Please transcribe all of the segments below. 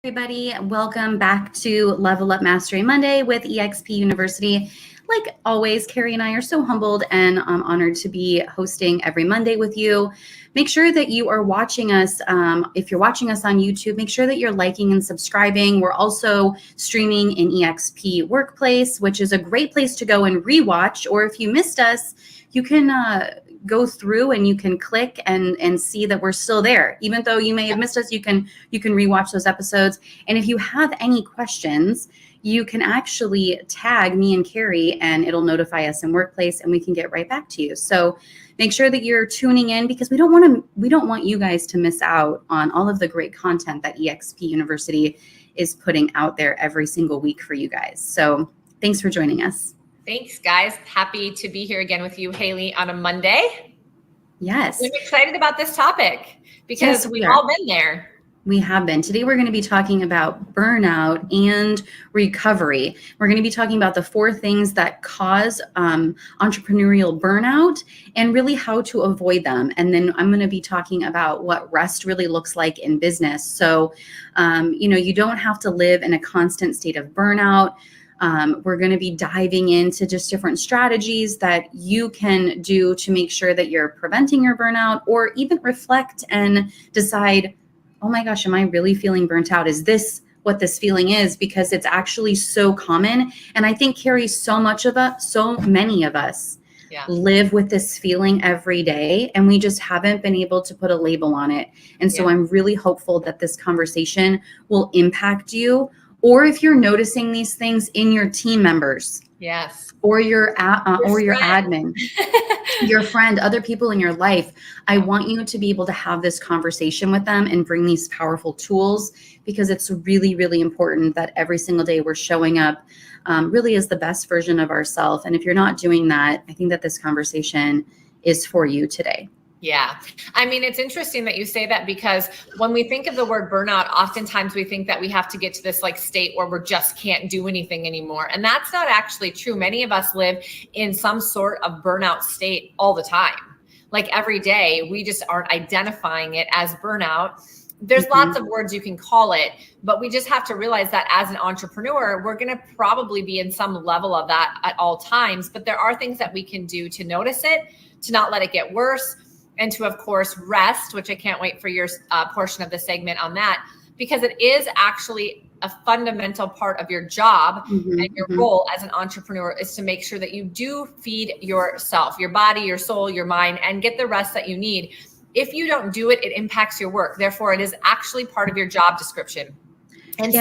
Everybody, welcome back to Level Up Mastery Monday with eXp University. Like always, Cari and I are so humbled and honored to be hosting every Monday with you. Make sure that you are watching us. If you're watching us on YouTube, make sure that you're liking and subscribing. We're also streaming in eXp Workplace, which is a great place to go and rewatch. Or if you missed us, you can go through and you can click and see that we're still there. Even though you may have missed us, you can rewatch those episodes. And if you have any questions, you can actually tag me and Cari and it'll notify us in Workplace and we can get right back to you. So make sure that you're tuning in because we don't want you guys to miss out on all of the great content that eXp University is putting out there every single week for you guys. So thanks for joining us. Thanks, guys. Happy to be here again with you, Haley, on a Monday. Yes. I'm excited about this topic because we've all been there. We have been. Today, we're going to be talking about burnout and recovery. We're going to be talking about the 4 things that cause entrepreneurial burnout and really how to avoid them. And then I'm going to be talking about what rest really looks like in business. So, you don't have to live in a constant state of burnout. We're going to be diving into just different strategies that you can do to make sure that you're preventing your burnout or even reflect and decide, oh my gosh, am I really feeling burnt out? Is this what this feeling is? Because it's actually so common. And I think, Cari, so many of us live with this feeling every day and we just haven't been able to put a label on it. And so I'm really hopeful that this conversation will impact you. Or if you're noticing these things in your team members, or your admin, your friend, other people in your life, I want you to be able to have this conversation with them and bring these powerful tools because it's really, really important that every single day we're showing up really as the best version of ourselves. And if you're not doing that, I think that this conversation is for you today. Yeah. I mean, it's interesting that you say that because when we think of the word burnout, oftentimes we think that we have to get to this like state where we just can't do anything anymore. And that's not actually true. Many of us live in some sort of burnout state all the time. Like every day, we just aren't identifying it as burnout. There's lots of words you can call it, but we just have to realize that as an entrepreneur, we're going to probably be in some level of that at all times. But there are things that we can do to notice it, to not let it get worse, and to, of course, rest, which I can't wait for your portion of the segment on that, because it is actually a fundamental part of your job and your role as an entrepreneur is to make sure that you do feed yourself, your body, your soul, your mind, and get the rest that you need. If you don't do it, it impacts your work. Therefore, it is actually part of your job description. And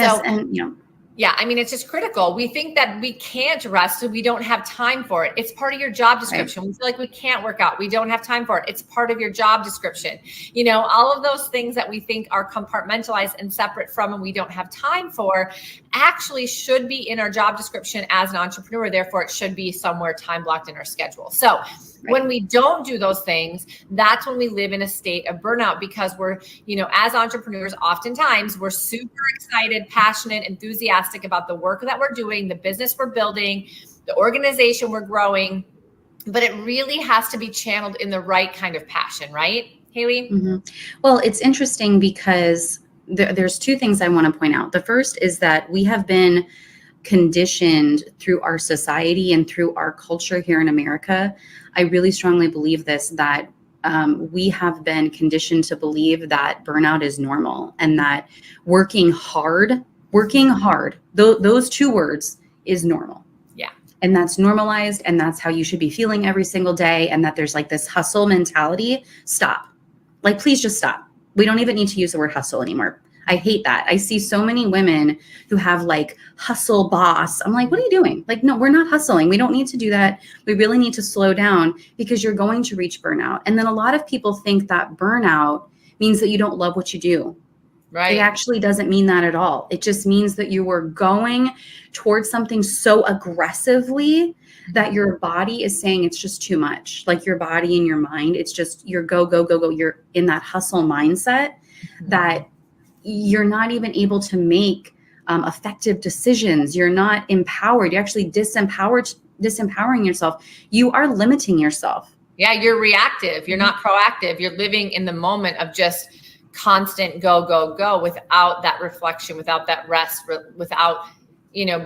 yeah, I mean, it's just critical. We think that we can't rest, so we don't have time for it. It's part of your job description. Right. We feel like we can't work out. We don't have time for it. It's part of your job description. All of those things that we think are compartmentalized and separate from and we don't have time for actually should be in our job description as an entrepreneur. Therefore, it should be somewhere time blocked in our schedule. So when we don't do those things, that's when we live in a state of burnout because we're, as entrepreneurs, oftentimes we're super excited, passionate, enthusiastic about the work that we're doing, the business we're building, the organization we're growing, but it really has to be channeled in the right kind of passion, right, Haley? Well, it's interesting because there's 2 things I want to point out. The first is that we have been conditioned through our society and through our culture here in America. I really strongly believe this, that we have been conditioned to believe that burnout is normal and that working hard, those 2 words is normal. Yeah. And that's normalized and that's how you should be feeling every single day. And that there's like this hustle mentality. Stop. Like, please just stop. We don't even need to use the word hustle anymore. I hate that. I see so many women who have like hustle boss. I'm like, what are you doing? Like, no, we're not hustling. We don't need to do that. We really need to slow down because you're going to reach burnout. And then a lot of people think that burnout means that you don't love what you do. Right. It actually doesn't mean that at all. It just means that you were going towards something so aggressively that your body is saying it's just too much. Like your body and your mind, it's just you're go. You're in that hustle mindset that you're not even able to make effective decisions. You're not empowered. You're actually disempowering yourself. You are limiting yourself. Yeah, you're reactive. You're not proactive. You're living in the moment of just constant go, go, go without that reflection, without that rest, without,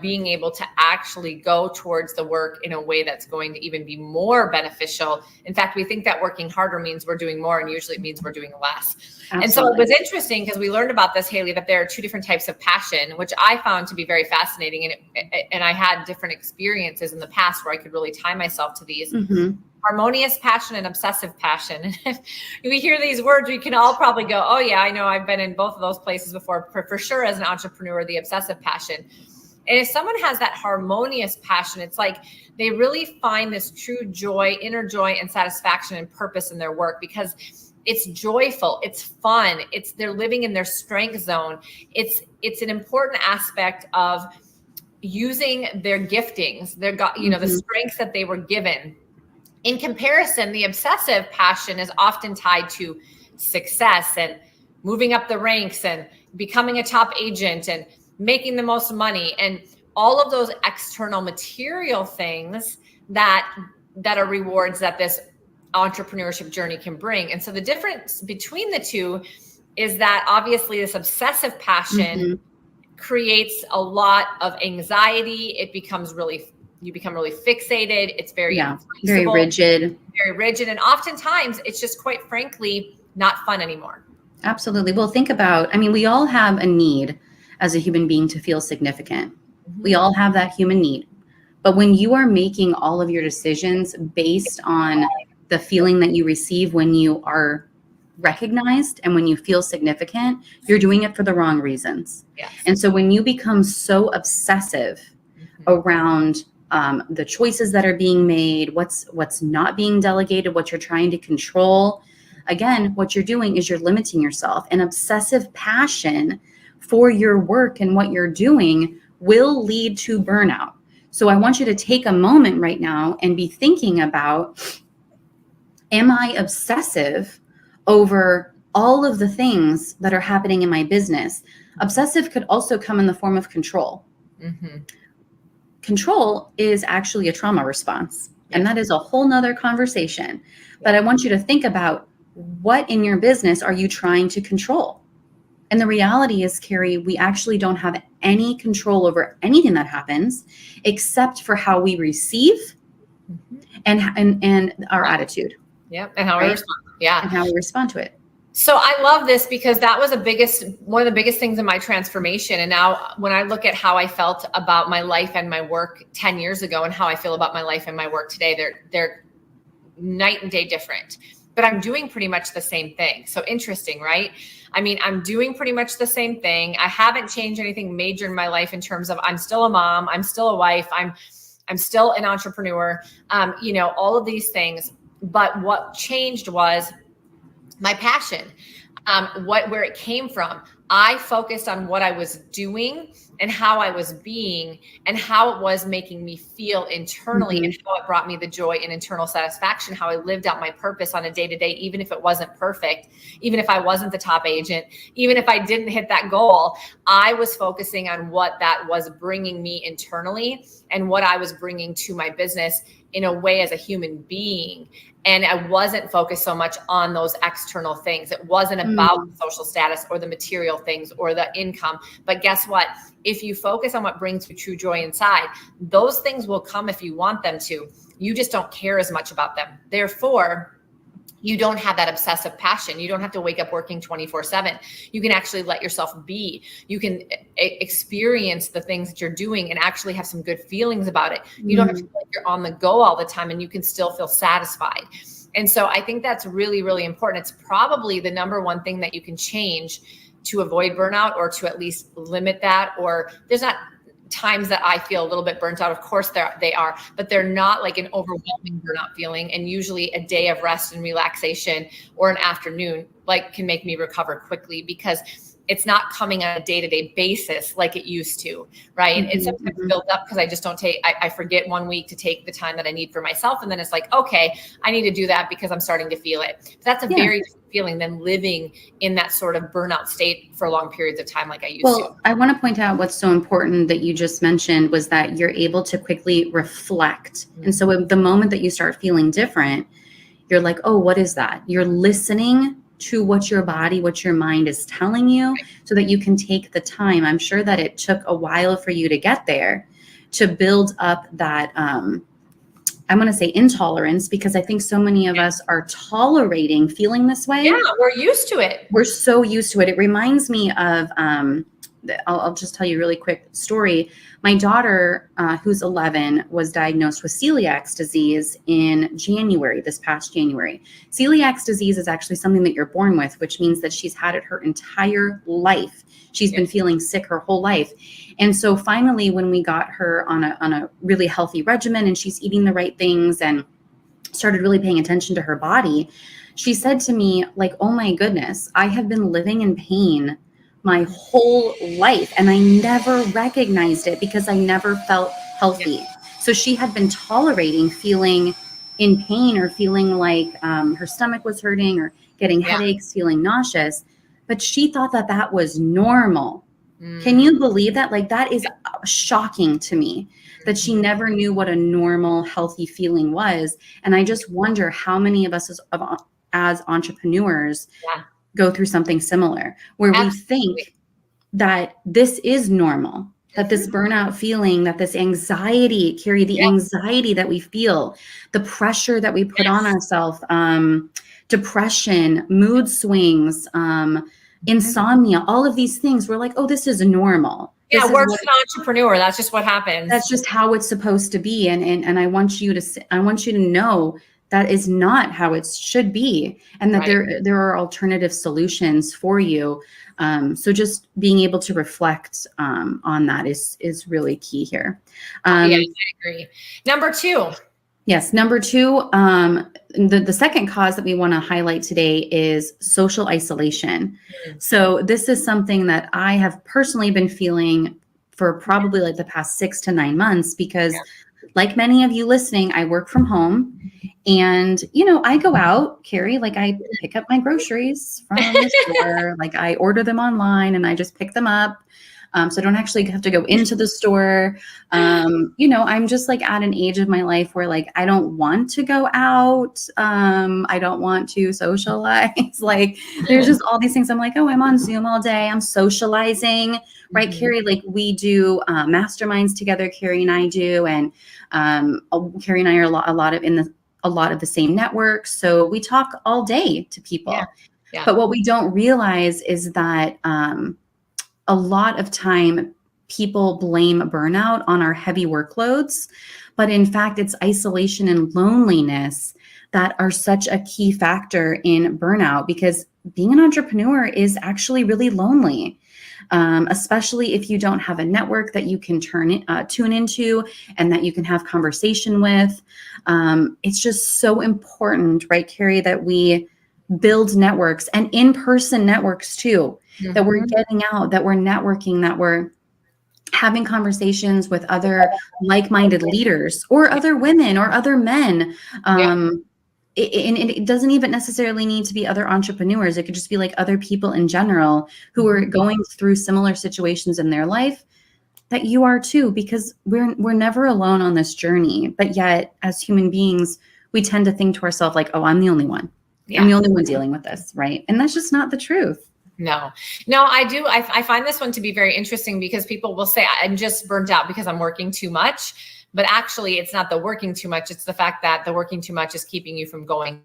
being able to actually go towards the work in a way that's going to even be more beneficial. In fact, we think that working harder means we're doing more, and usually it means we're doing less. Absolutely. And so it was interesting because we learned about this, Haley, that there are two different types of passion, which I found to be very fascinating. And I had different experiences in the past where I could really tie myself to these. Mm-hmm. Harmonious passion and obsessive passion. If we hear these words, we can all probably go, oh yeah, I know, I've been in both of those places before, for sure, as an entrepreneur, the obsessive passion. And if someone has that harmonious passion, it's like they really find this true joy, inner joy and satisfaction and purpose in their work, because it's joyful, it's fun, they're living in their strength zone. It's an important aspect of using their giftings, the strengths that they were given. In comparison, the obsessive passion is often tied to success and moving up the ranks and becoming a top agent and making the most money and all of those external material things that are rewards that this entrepreneurship journey can bring. And so the difference between the two is that obviously this obsessive passion creates a lot of anxiety. You become really fixated. It's very rigid. Very rigid. And oftentimes it's just, quite frankly, not fun anymore. Absolutely. Well, think about, we all have a need as a human being to feel significant. Mm-hmm. We all have that human need. But when you are making all of your decisions based on the feeling that you receive when you are recognized and when you feel significant, you're doing it for the wrong reasons. Yes. And so when you become so obsessive around the choices that are being made, what's not being delegated, what you're trying to control, again, what you're doing is you're limiting yourself. And obsessive passion for your work and what you're doing will lead to burnout. So I want you to take a moment right now and be thinking about, am I obsessive over all of the things that are happening in my business? Obsessive could also come in the form of control. Mm-hmm. Control is actually a trauma response, and that is a whole nother conversation. But I want you to think about, what in your business are you trying to control? And the reality is, Cari, we actually don't have any control over anything that happens except for how we receive and our attitude. Yeah, and how we respond. Yeah, and how we respond to it. So I love this, because that was one of the biggest things in my transformation. And now when I look at how I felt about my life and my work 10 years ago and how I feel about my life and my work today, they're night and day different. But I'm doing pretty much the same thing. So interesting, right? I'm doing pretty much the same thing. I haven't changed anything major in my life in terms of, I'm still a mom, I'm still a wife, I'm still an entrepreneur, all of these things. But what changed was my passion, where it came from. I focused on what I was doing and how I was being and how it was making me feel internally, and how it brought me the joy and internal satisfaction, how I lived out my purpose on a day-to-day, even if it wasn't perfect, even if I wasn't the top agent, even if I didn't hit that goal. I was focusing on what that was bringing me internally and what I was bringing to my business in a way as a human being. And I wasn't focused so much on those external things. It wasn't about the social status or the material things or the income. But guess what? If you focus on what brings you true joy inside, those things will come if you want them to. You just don't care as much about them. Therefore, you don't have that obsessive passion. You don't have to wake up working 24/7. You can actually let yourself be. You can experience the things that you're doing and actually have some good feelings about it. You don't have to feel like you're on the go all the time, and you can still feel satisfied. And so I think that's really, really important. It's probably the number one thing that you can change to avoid burnout, or to at least limit that. Or there's not times that I feel a little bit burnt out. Of course they are, but they're not like an overwhelming burnout feeling. And usually a day of rest and relaxation or an afternoon can make me recover quickly, because it's not coming on a day-to-day basis like it used to, right? It sometimes builds up because I just don't I forget 1 week to take the time that I need for myself. And then it's like, okay, I need to do that because I'm starting to feel it. But that's a very different feeling than living in that sort of burnout state for long periods of time like I used to. Well, I want to point out what's so important that you just mentioned was that you're able to quickly reflect. And so the moment that you start feeling different, you're like, oh, what is that? You're listening to what your body, what your mind is telling you, so that you can take the time. I'm sure that it took a while for you to get there, to build up that, I'm going to say intolerance, because I think so many of us are tolerating feeling this way. Yeah, we're used to it. We're so used to it. It reminds me of, I'll just tell you a really quick story. My daughter, who's 11, was diagnosed with celiac disease in January, this past January. Celiac disease is actually something that you're born with, which means that she's had it her entire life. She's been feeling sick her whole life. And so finally, when we got her on a really healthy regimen and she's eating the right things and started really paying attention to her body, she said to me, like, oh my goodness, I have been living in pain my whole life, and I never recognized it because I never felt healthy. Yeah. So she had been tolerating feeling in pain, or feeling like her stomach was hurting, or getting headaches, feeling nauseous, but she thought that that was normal. Can you believe that? Like, that is shocking to me, that she never knew what a normal, healthy feeling was. And I just wonder how many of us as entrepreneurs go through something similar, where we think that this is normal, that this burnout feeling, that this anxiety, Cari, the anxiety that we feel, the pressure that we put on ourselves, depression, mood swings, insomnia, all of these things, we're like, oh, this is normal. Yeah, we're just an entrepreneur. That's just what happens. That's just how it's supposed to be. And I want you to know that is not how it should be, and that there are alternative solutions for you. So just being able to reflect on that is really key here. I agree. Number two. Yes. Number two, the second cause that we want to highlight today is social isolation. So this is something that I have personally been feeling for probably like the past 6 to 9 months, because like many of you listening, I work from home, and, I go out, Cari, like I pick up my groceries from the store, like I order them online and I just pick them up. So I don't actually have to go into the store. I'm just like at an age of my life where like, I don't want to go out. I don't want to socialize. Like there's just all these things. I'm like, oh, I'm on Zoom all day. I'm socializing, right? Cari, like we do masterminds together. Cari and I do. And Cari and I are a lot of the same networks. So we talk all day to people. Yeah. But what we don't realize is that a lot of time people blame burnout on our heavy workloads, but in fact, it's isolation and loneliness that are such a key factor in burnout, because being an entrepreneur is actually really lonely. Especially if you don't have a network that you can tune into and that you can have conversation with. It's just so important, right, Cari, that we build networks, and in-person networks too, that we're getting out, that we're networking, that we're having conversations with other like-minded leaders, or other women or other men. It doesn't even necessarily need to be other entrepreneurs. It could just be like other people in general who are going through similar situations in their life that you are too, because we're never alone on this journey. But yet, as human beings, we tend to think to ourselves like, oh, I'm the only one. I'm the only one dealing with this, right? And that's just not the truth. No, I do. I find this one to be very interesting, because people will say, I'm just burnt out because I'm working too much. But actually, it's not the working too much. It's the fact that the working too much is keeping you from going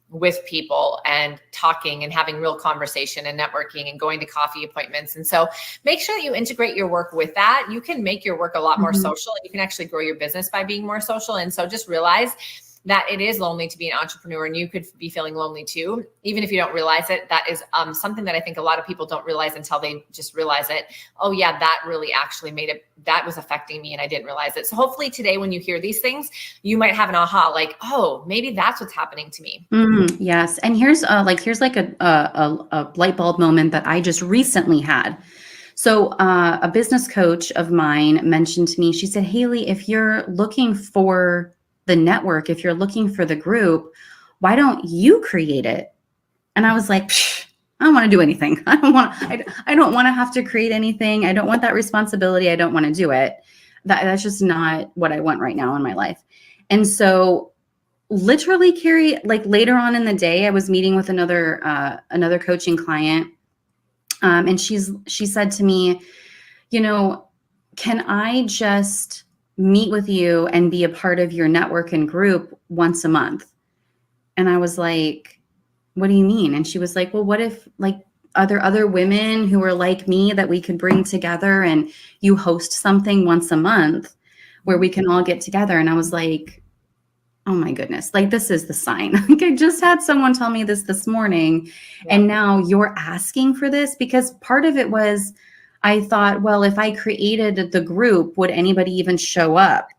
with people and talking and having real conversation and networking and going to coffee appointments. And so make sure that you integrate your work with that. You can make your work a lot more social. You can actually grow your business by being more social. And so just realize that it is lonely to be an entrepreneur, and you could be feeling lonely too, even if you don't realize it. That is something that I think a lot of people don't realize until they just realize it. Oh yeah, that really actually that was affecting me and I didn't realize it. So hopefully today, when you hear these things, you might have an aha, like, oh, maybe that's what's happening to me. Yes. And here's a light bulb moment that I just recently had. So a business coach of mine mentioned to me, she said, Haley, if you're looking for the network, if you're looking for the group, why don't you create it? And I was like, I don't want to do anything. I don't want to have to create anything. I don't want that responsibility. I don't want to do it. That's just not what I want right now in my life. And so literally, Cari, like later on in the day, I was meeting with another coaching client. And she said to me, can I just meet with you and be a part of your network and group once a month? And I was like, what do you mean? And she was like, well, what if like are there other women who are like me that we could bring together and you host something once a month where we can all get together? And I was like, oh my goodness, like this is the sign. Like I just had someone tell me this morning, and now you're asking for this, because part of it was, I thought, well, if I created the group, would anybody even show up?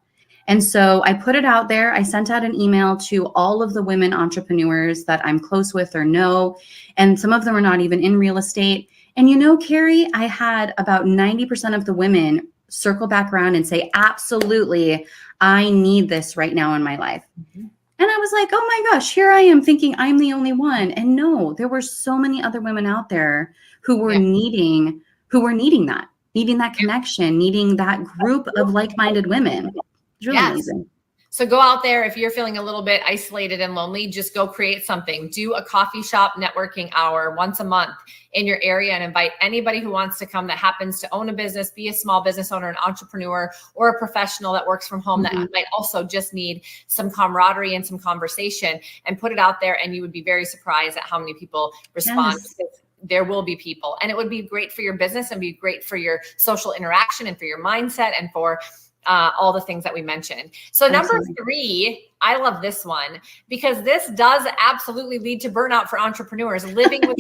And so I put it out there. I sent out an email to all of the women entrepreneurs that I'm close with or know, and some of them are not even in real estate. And Cari, I had about 90% of the women circle back around and say, absolutely, I need this right now in my life. Mm-hmm. And I was like, oh my gosh, here I am thinking I'm the only one. And no, there were so many other women out there who were needing that connection, needing that group of like-minded women. It's really amazing. So go out there. If you're feeling a little bit isolated and lonely, just go create something. Do a coffee shop networking hour once a month in your area and invite anybody who wants to come that happens to own a business, be a small business owner, an entrepreneur, or a professional that works from home that might also just need some camaraderie and some conversation, and put it out there. And you would be very surprised at how many people respond. Because there will be people, and it would be great for your business and be great for your social interaction and for your mindset and for all the things that we mentioned. So number 3, I love this one because this does absolutely lead to burnout for entrepreneurs, living with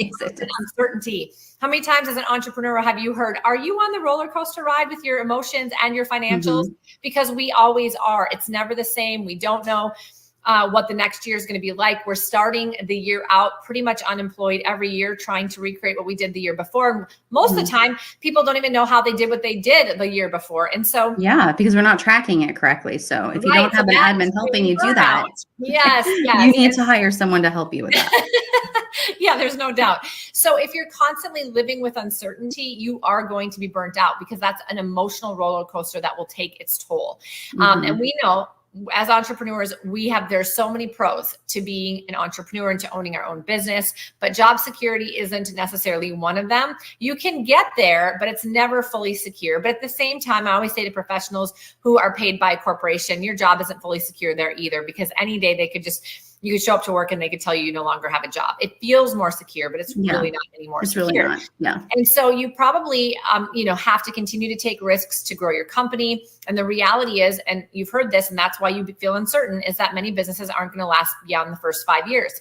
uncertainty. How many times as an entrepreneur have you heard, are you on the roller coaster ride with your emotions and your financials? Because we always are. It's never the same. We don't know what the next year is going to be like. We're starting the year out pretty much unemployed every year, trying to recreate what we did the year before. And most of the time, people don't even know how they did what they did the year before. And so, because we're not tracking it correctly. So if you don't have an admin helping you do that, you need to hire someone to help you with that. There's no doubt. So if you're constantly living with uncertainty, you are going to be burnt out, because that's an emotional roller coaster that will take its toll. And we know, as entrepreneurs, there's so many pros to being an entrepreneur and to owning our own business, but job security isn't necessarily one of them. You can get there, but it's never fully secure. But at the same time, I always say to professionals who are paid by a corporation, your job isn't fully secure there either, because any day you could show up to work and they could tell you no longer have a job. It feels more secure, but it's really not anymore. It's secure. Really not. And so you probably, have to continue to take risks to grow your company. And the reality is, and you've heard this, and that's why you feel uncertain, is that many businesses aren't going to last beyond the first 5 years.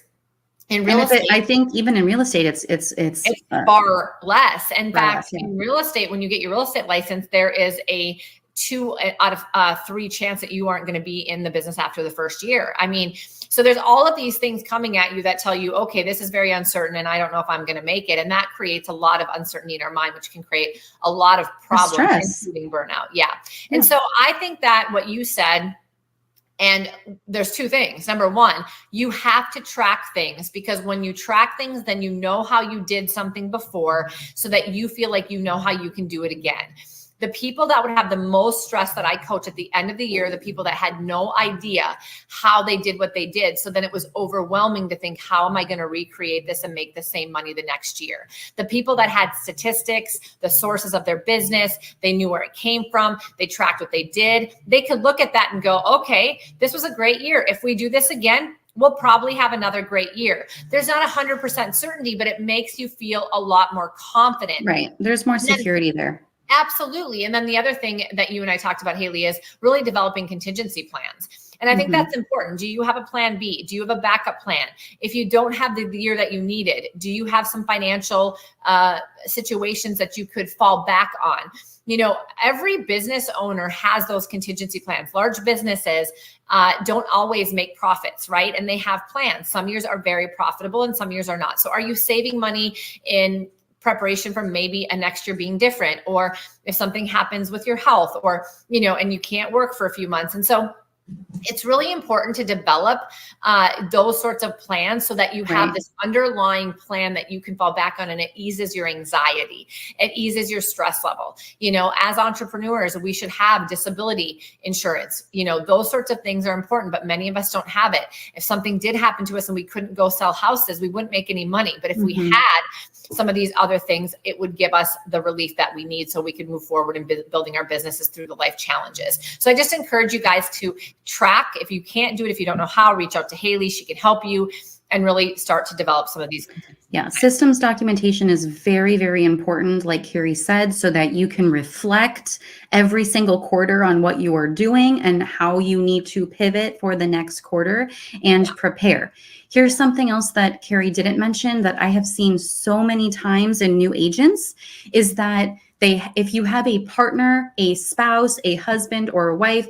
In real estate, I think even in real estate, it's far less. In fact, in real estate, when you get your real estate license, there is a 2 out of 3 chance that you aren't going to be in the business after the first year. I mean, so there's all of these things coming at you that tell you, okay, this is very uncertain and I don't know if I'm going to make it. And that creates a lot of uncertainty in our mind, which can create a lot of problems, including burnout. And so I think that what you said, and there's 2 things. Number 1, you have to track things, because when you track things, then you know how you did something before, so that you feel like you know how you can do it again. The people that would have the most stress that I coach at the end of the year, the people that had no idea how they did what they did. So then it was overwhelming to think, how am I going to recreate this and make the same money the next year? The people that had statistics, the sources of their business, they knew where it came from, they tracked what they did. They could look at that and go, okay, this was a great year. If we do this again, we'll probably have another great year. There's not 100% certainty, but it makes you feel a lot more confident. Right. There's more security there. Absolutely. And then the other thing that you and I talked about, Haley, is really developing contingency plans. And I think that's important. Do you have a plan B? Do you have a backup plan? If you don't have the year that you needed, do you have some financial situations that you could fall back on? Every business owner has those contingency plans. Large businesses don't always make profits, right? And they have plans. Some years are very profitable and some years are not. So are you saving money in preparation for maybe a next year being different, or if something happens with your health, or, and you can't work for a few months? And so it's really important to develop those sorts of plans so that you have this underlying plan that you can fall back on, and it eases your anxiety. It eases your stress level. You know, as entrepreneurs, we should have disability insurance. You know, those sorts of things are important, but many of us don't have it. If something did happen to us and we couldn't go sell houses, we wouldn't make any money. But if we had some of these other things, it would give us the relief that we need so we can move forward in building our businesses through the life challenges. So I just encourage you guys to track. If you can't do it, if you don't know how, reach out to Haley. She can help you and really start to develop some of these. Yeah, systems documentation is very, very important, like Cari said, so that you can reflect every single quarter on what you are doing and how you need to pivot for the next quarter and prepare. Here's something else that Cari didn't mention that I have seen so many times in new agents is that if you have a partner, a spouse, a husband or a wife,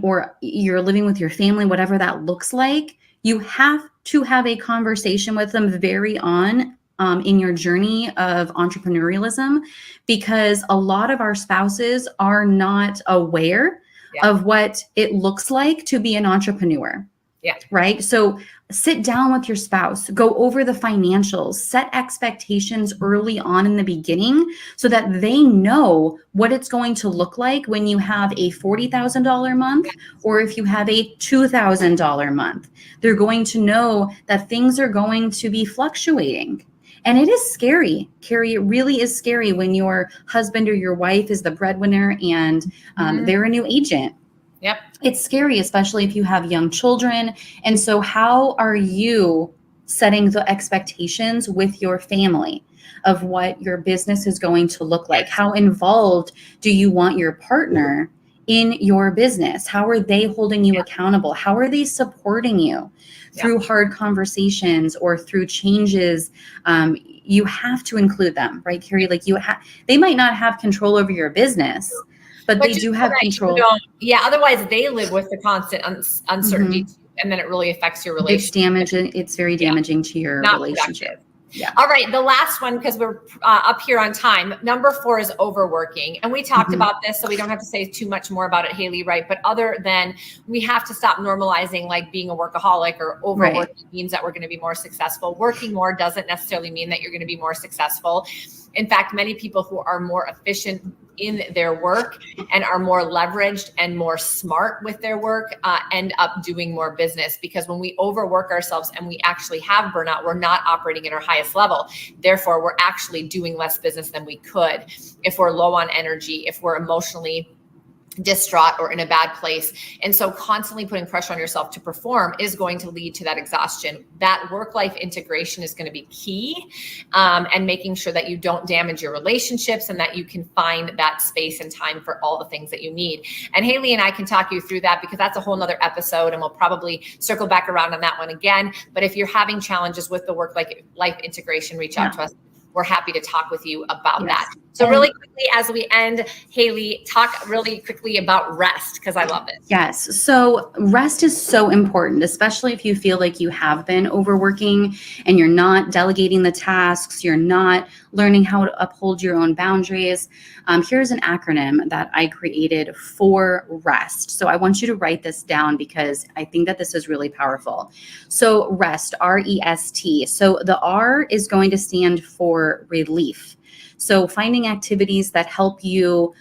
or you're living with your family, whatever that looks like, you have to have a conversation with them very on in your journey of entrepreneurialism, because a lot of our spouses are not aware of what it looks like to be an entrepreneur. Yeah. Right. So sit down with your spouse, go over the financials, set expectations early on in the beginning so that they know what it's going to look like when you have a $40,000 month or if you have a $2,000 month. They're going to know that things are going to be fluctuating. And it is scary, Cari. It really is scary when your husband or your wife is the breadwinner and they're a new agent. Yep. It's scary, especially if you have young children. And so how are you setting the expectations with your family of what your business is going to look like? How involved do you want your partner in your business? How are they holding you accountable? How are they supporting you through hard conversations or through changes? You have to include them, right, Cari? Like they might not have control over your business, but they do have control. Otherwise they live with the constant uncertainty, and then it really affects your relationship. It's very damaging to your relationship. Productive. Yeah. All right. The last one, because we're up here on time. Number 4 is overworking. And we talked about this, so we don't have to say too much more about it, Haley, right? But other than we have to stop normalizing like being a workaholic or overworking means that we're going to be more successful. Working more doesn't necessarily mean that you're going to be more successful. In fact, many people who are more efficient in their work and are more leveraged and more smart with their work end up doing more business, because when we overwork ourselves and we actually have burnout, we're not operating at our highest level. Therefore, we're actually doing less business than we could if we're low on energy, if we're emotionally distraught or in a bad place. And so constantly putting pressure on yourself to perform is going to lead to that exhaustion. That work-life integration is going to be key, and making sure that you don't damage your relationships and that you can find that space and time for all the things that you need. And Haley and I can talk you through that, because that's a whole nother episode, and we'll probably circle back around on that one again. But if you're having challenges with the work-life integration, reach out to us. We're happy to talk with you about that. So really quickly, as we end, Haley, talk really quickly about rest, because I love it. Yes. So rest is so important, especially if you feel like you have been overworking and you're not delegating the tasks, you're not learning how to uphold your own boundaries. Here's an acronym that I created for rest. So I want you to write this down because I think that this is really powerful. So rest, R-E-S-T. So the R is going to stand for relief. So finding activities that help you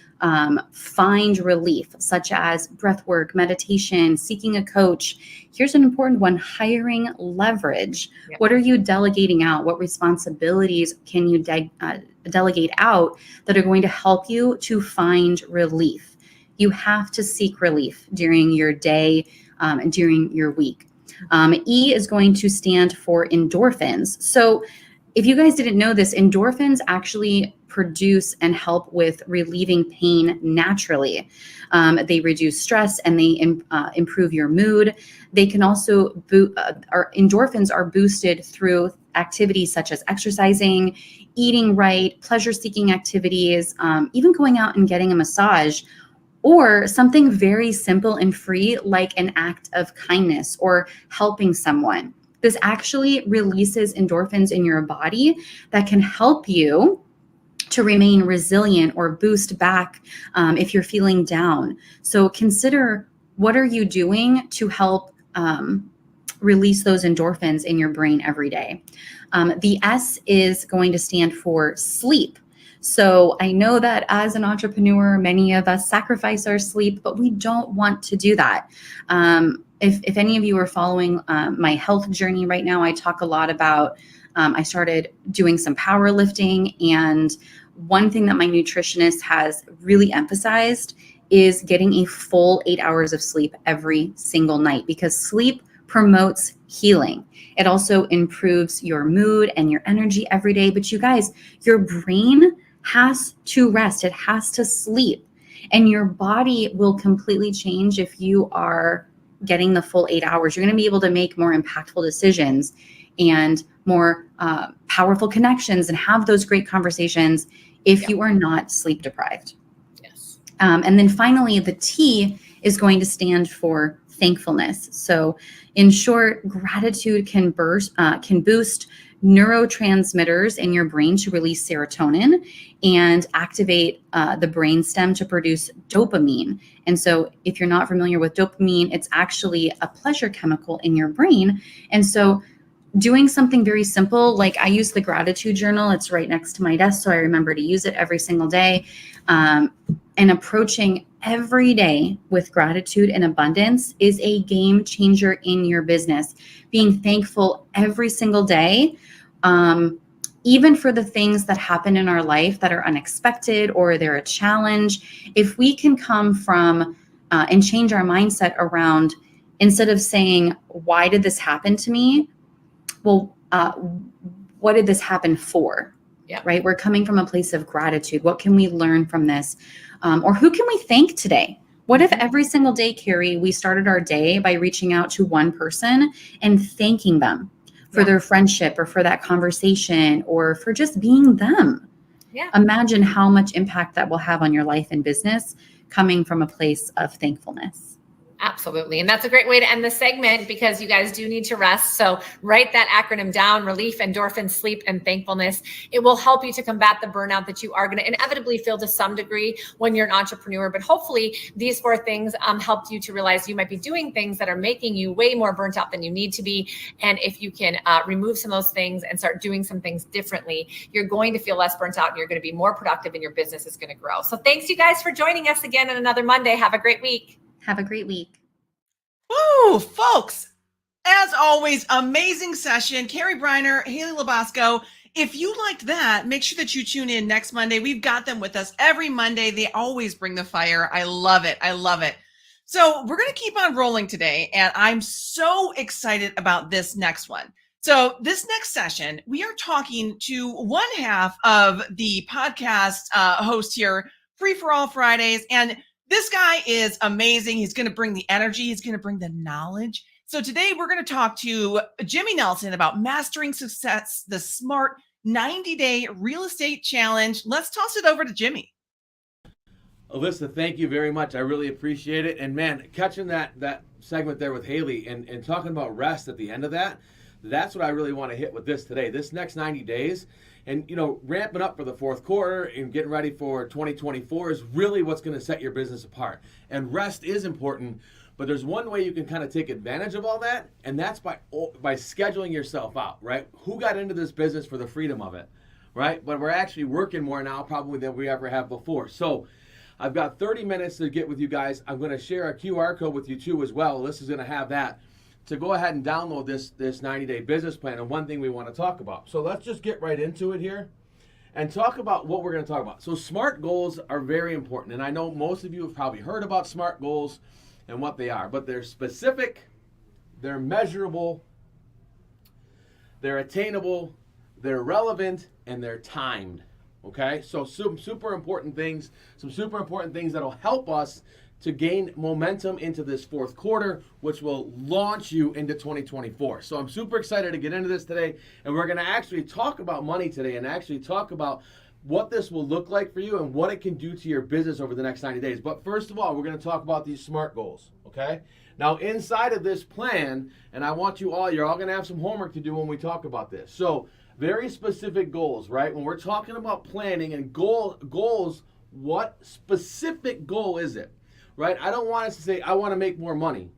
find relief, such as breath work, meditation, seeking a coach. Here's an important one: hiring leverage. Yep. What are you delegating out? What responsibilities can you delegate out that are going to help you to find relief? You have to seek relief during your day and during your week. E is going to stand for endorphins. So if you guys didn't know this, endorphins actually produce and help with relieving pain naturally. They reduce stress and they improve your mood. They can also endorphins are boosted through activities such as exercising, eating right, pleasure-seeking activities, even going out and getting a massage, or something very simple and free like an act of kindness or helping someone. This actually releases endorphins in your body that can help you to remain resilient or boost back if you're feeling down. So consider what are you doing to help release those endorphins in your brain every day? The S is going to stand for sleep. So I know that as an entrepreneur, many of us sacrifice our sleep, but we don't want to do that. If any of you are following my health journey right now, I talk a lot about, I started doing some powerlifting, and one thing that my nutritionist has really emphasized is getting a full 8 hours of sleep every single night, because sleep promotes healing. It also improves your mood and your energy every day. But you guys, your brain has to rest. It has to sleep. And your body will completely change if you are getting the full 8 hours. You're going to be able to make more impactful decisions and more powerful connections and have those great conversations if you are not sleep deprived. Yes. And then finally, the T is going to stand for thankfulness. So in short, gratitude can boost neurotransmitters in your brain to release serotonin and activate the brainstem to produce dopamine. And so if you're not familiar with dopamine, it's actually a pleasure chemical in your brain. And so doing something very simple, like I use the gratitude journal, it's right next to my desk, so I remember to use it every single day, and approaching every day with gratitude and abundance is a game changer in your business. Being thankful every single day, even for the things that happen in our life that are unexpected or they're a challenge, if we can come from and change our mindset around, instead of saying, why did this happen to me? Well, what did this happen for? Yeah. Right? We're coming from a place of gratitude. What can we learn from this? Or who can we thank today? What if every single day, Cari, we started our day by reaching out to one person and thanking them for their friendship or for that conversation or for just being them? Yeah. Imagine how much impact that will have on your life and business coming from a place of thankfulness. Absolutely. And that's a great way to end the segment, because you guys do need to rest. So write that acronym down: relief, endorphin, sleep, and thankfulness. It will help you to combat the burnout that you are going to inevitably feel to some degree when you're an entrepreneur. But hopefully these 4 things helped you to realize you might be doing things that are making you way more burnt out than you need to be. And if you can remove some of those things and start doing some things differently, you're going to feel less burnt out and you're going to be more productive and your business is going to grow. So thanks you guys for joining us again on another Monday. Have a great week. Have a great week. Woo, folks. As always, amazing session. Cari Briner, Haley Lobosco. If you liked that, make sure that you tune in next Monday. We've got them with us every Monday. They always bring the fire. I love it. I love it. So we're going to keep on rolling today, and I'm so excited about this next one. So this next session, we are talking to one half of the podcast host here, Free for All Fridays, and this guy is amazing. He's going to bring the energy. He's going to bring the knowledge. So today we're going to talk to Jimmy Nelson about mastering success, the SMART 90-day real estate challenge. Let's toss it over to Jimmy. Alyssa, thank you very much. I really appreciate it. And man, catching that segment there with Haley and talking about rest at the end of that, that's what I really want to hit with this today. This next 90 days. And, ramping up for the fourth quarter and getting ready for 2024 is really what's going to set your business apart. And rest is important, but there's one way you can kind of take advantage of all that, and that's by scheduling yourself out, right? Who got into this business for the freedom of it, right? But we're actually working more now probably than we ever have before. So I've got 30 minutes to get with you guys. I'm going to share a QR code with you too as well. Alyssa's going to have that, to go ahead and download this 90-day business plan and one thing we want to talk about. So let's just get right into it here and talk about what we're going to talk about. So SMART goals are very important, and I know most of you have probably heard about SMART goals and what they are, but they're specific, they're measurable, they're attainable, they're relevant, and they're timed. Okay, so some super important things that'll help us to gain momentum into this fourth quarter, which will launch you into 2024. So I'm super excited to get into this today, and we're gonna actually talk about money today and actually talk about what this will look like for you and what it can do to your business over the next 90 days. But first of all, we're gonna talk about these SMART goals, okay? Now inside of this plan, and I want you're all gonna have some homework to do when we talk about this. So very specific goals, right? When we're talking about planning and goals, what specific goal is it? right? I don't want us to say, I want to make more money.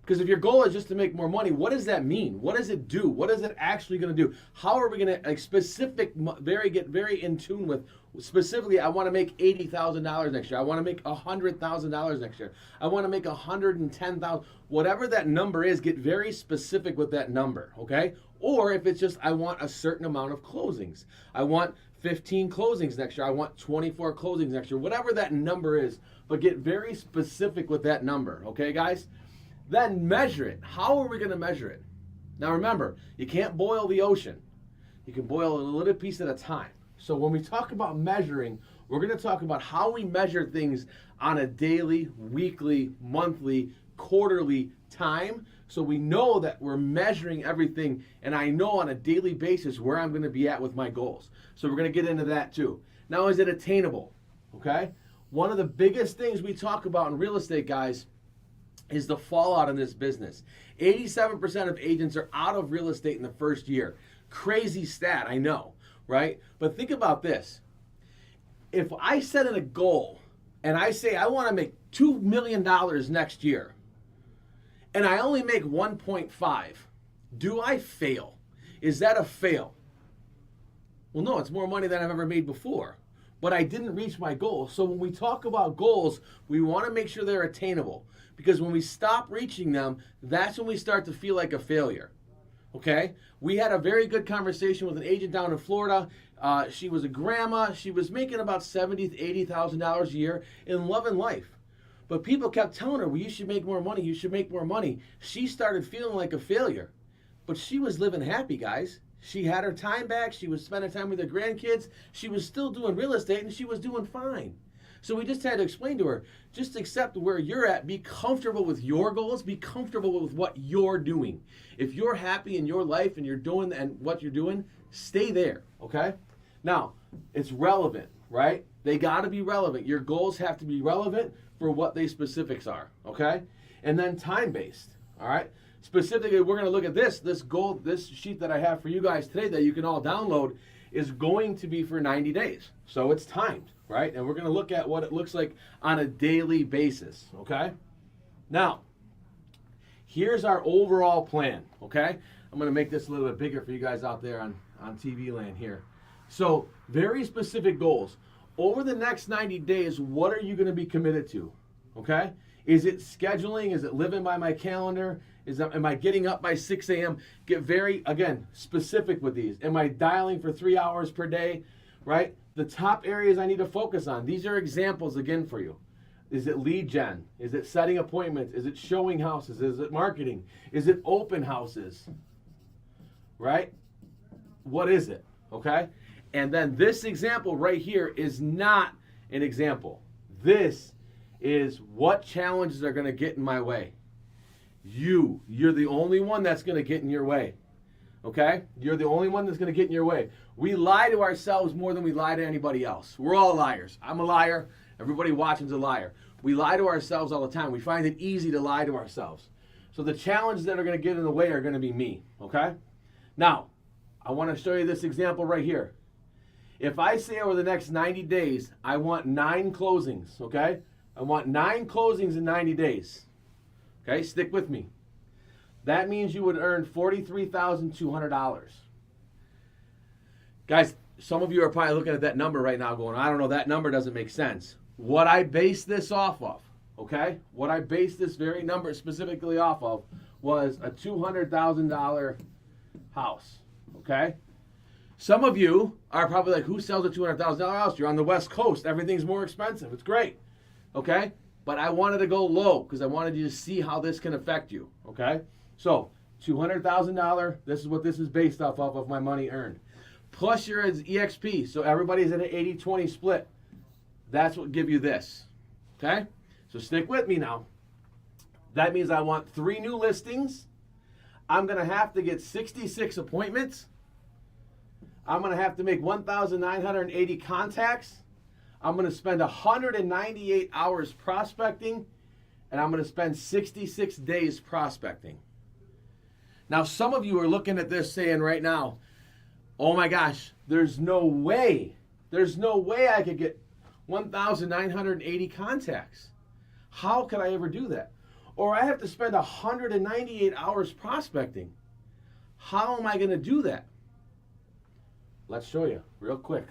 Because if your goal is just to make more money, what does that mean? What does it do? What is it actually going to do? How are we going to get very in tune with, specifically, I want to make $80,000 next year. I want to make $100,000 next year. I want to make $110,000. Whatever that number is, get very specific with that number, okay? Or if it's just, I want a certain amount of closings. I want 15 closings next year. I want 24 closings next year. Whatever that number is, but get very specific with that number, okay, guys? Then measure it. How are we going to measure it? Now remember, you can't boil the ocean. You can boil a little piece at a time. So when we talk about measuring, we're going to talk about how we measure things on a daily, weekly, monthly, quarterly time. So we know that we're measuring everything, and I know on a daily basis where I'm going to be at with my goals. So we're going to get into that too. Now, is it attainable? Okay? One of the biggest things we talk about in real estate, guys, is the fallout in this business. 87% of agents are out of real estate in the first year. Crazy stat, I know, right? But think about this. If I set in a goal and I say I want to make $2 million next year, and I only make 1.5, do I fail? Is that a fail? Well, no, it's more money than I've ever made before. But I didn't reach my goal. So when we talk about goals, we want to make sure they're attainable. Because when we stop reaching them, that's when we start to feel like a failure. Okay? We had a very good conversation with an agent down in Florida. She was a grandma. She was making about $70,000 to $80,000 a year in love and life. But people kept telling her, well, you should make more money. You should make more money. She started feeling like a failure. But she was living happy, guys. She had her time back. She was spending time with her grandkids. She was still doing real estate, and she was doing fine. So we just had to explain to her, just accept where you're at. Be comfortable with your goals. Be comfortable with what you're doing. If you're happy in your life and you're doing and what you're doing, stay there, okay? Now, it's relevant, right? They got to be relevant. Your goals have to be relevant for what they specifics are, okay? And then time-based, all right? Specifically, we're going to look at this sheet that I have for you guys today that you can all download is going to be for 90 days. So it's timed, right? And we're going to look at what it looks like on a daily basis, okay? Now, here's our overall plan, okay? I'm going to make this a little bit bigger for you guys out there on TV land here. So, very specific goals. Over the next 90 days, what are you going to be committed to, okay? Is it scheduling? Is it living by my calendar? Am I getting up by 6 a.m.? Get very, again, specific with these. Am I dialing for 3 hours per day, right? The top areas I need to focus on. These are examples, again, for you. Is it lead gen? Is it setting appointments? Is it showing houses? Is it marketing? Is it open houses, right? What is it, okay? And then this example right here is not an example. This is what challenges are going to get in my way. You're the only one that's going to get in your way. Okay? You're the only one that's going to get in your way. We lie to ourselves more than we lie to anybody else. We're all liars. I'm a liar. Everybody watching's a liar. We lie to ourselves all the time. We find it easy to lie to ourselves. So the challenges that are going to get in the way are going to be me. Okay? Now, I want to show you this example right here. If I say over the next 90 days, I want 9 closings, okay? I want 9 closings in 90 days. Okay, stick with me. That means you would earn $43,200. Guys, some of you are probably looking at that number right now going, I don't know, that number doesn't make sense. What I base this off of, okay? What I base this very number specifically off of was a $200,000 house, okay? Some of you are probably like, who sells a $200,000 house? You're on the West Coast. Everything's more expensive. It's great, okay? But I wanted to go low because I wanted you to see how this can affect you, okay? So, $200,000, this is what this is based off of my money earned. Plus your EXP, so everybody's at an 80-20 split. That's what give you this, okay? So stick with me now. That means I want 3 new listings. I'm going to have to get 66 appointments. I'm going to have to make 1,980 contacts. I'm going to spend 198 hours prospecting, and I'm going to spend 66 days prospecting. Now, some of you are looking at this saying right now, oh my gosh, there's no way I could get 1,980 contacts. How could I ever do that? Or I have to spend 198 hours prospecting. How am I going to do that? Let's show you real quick.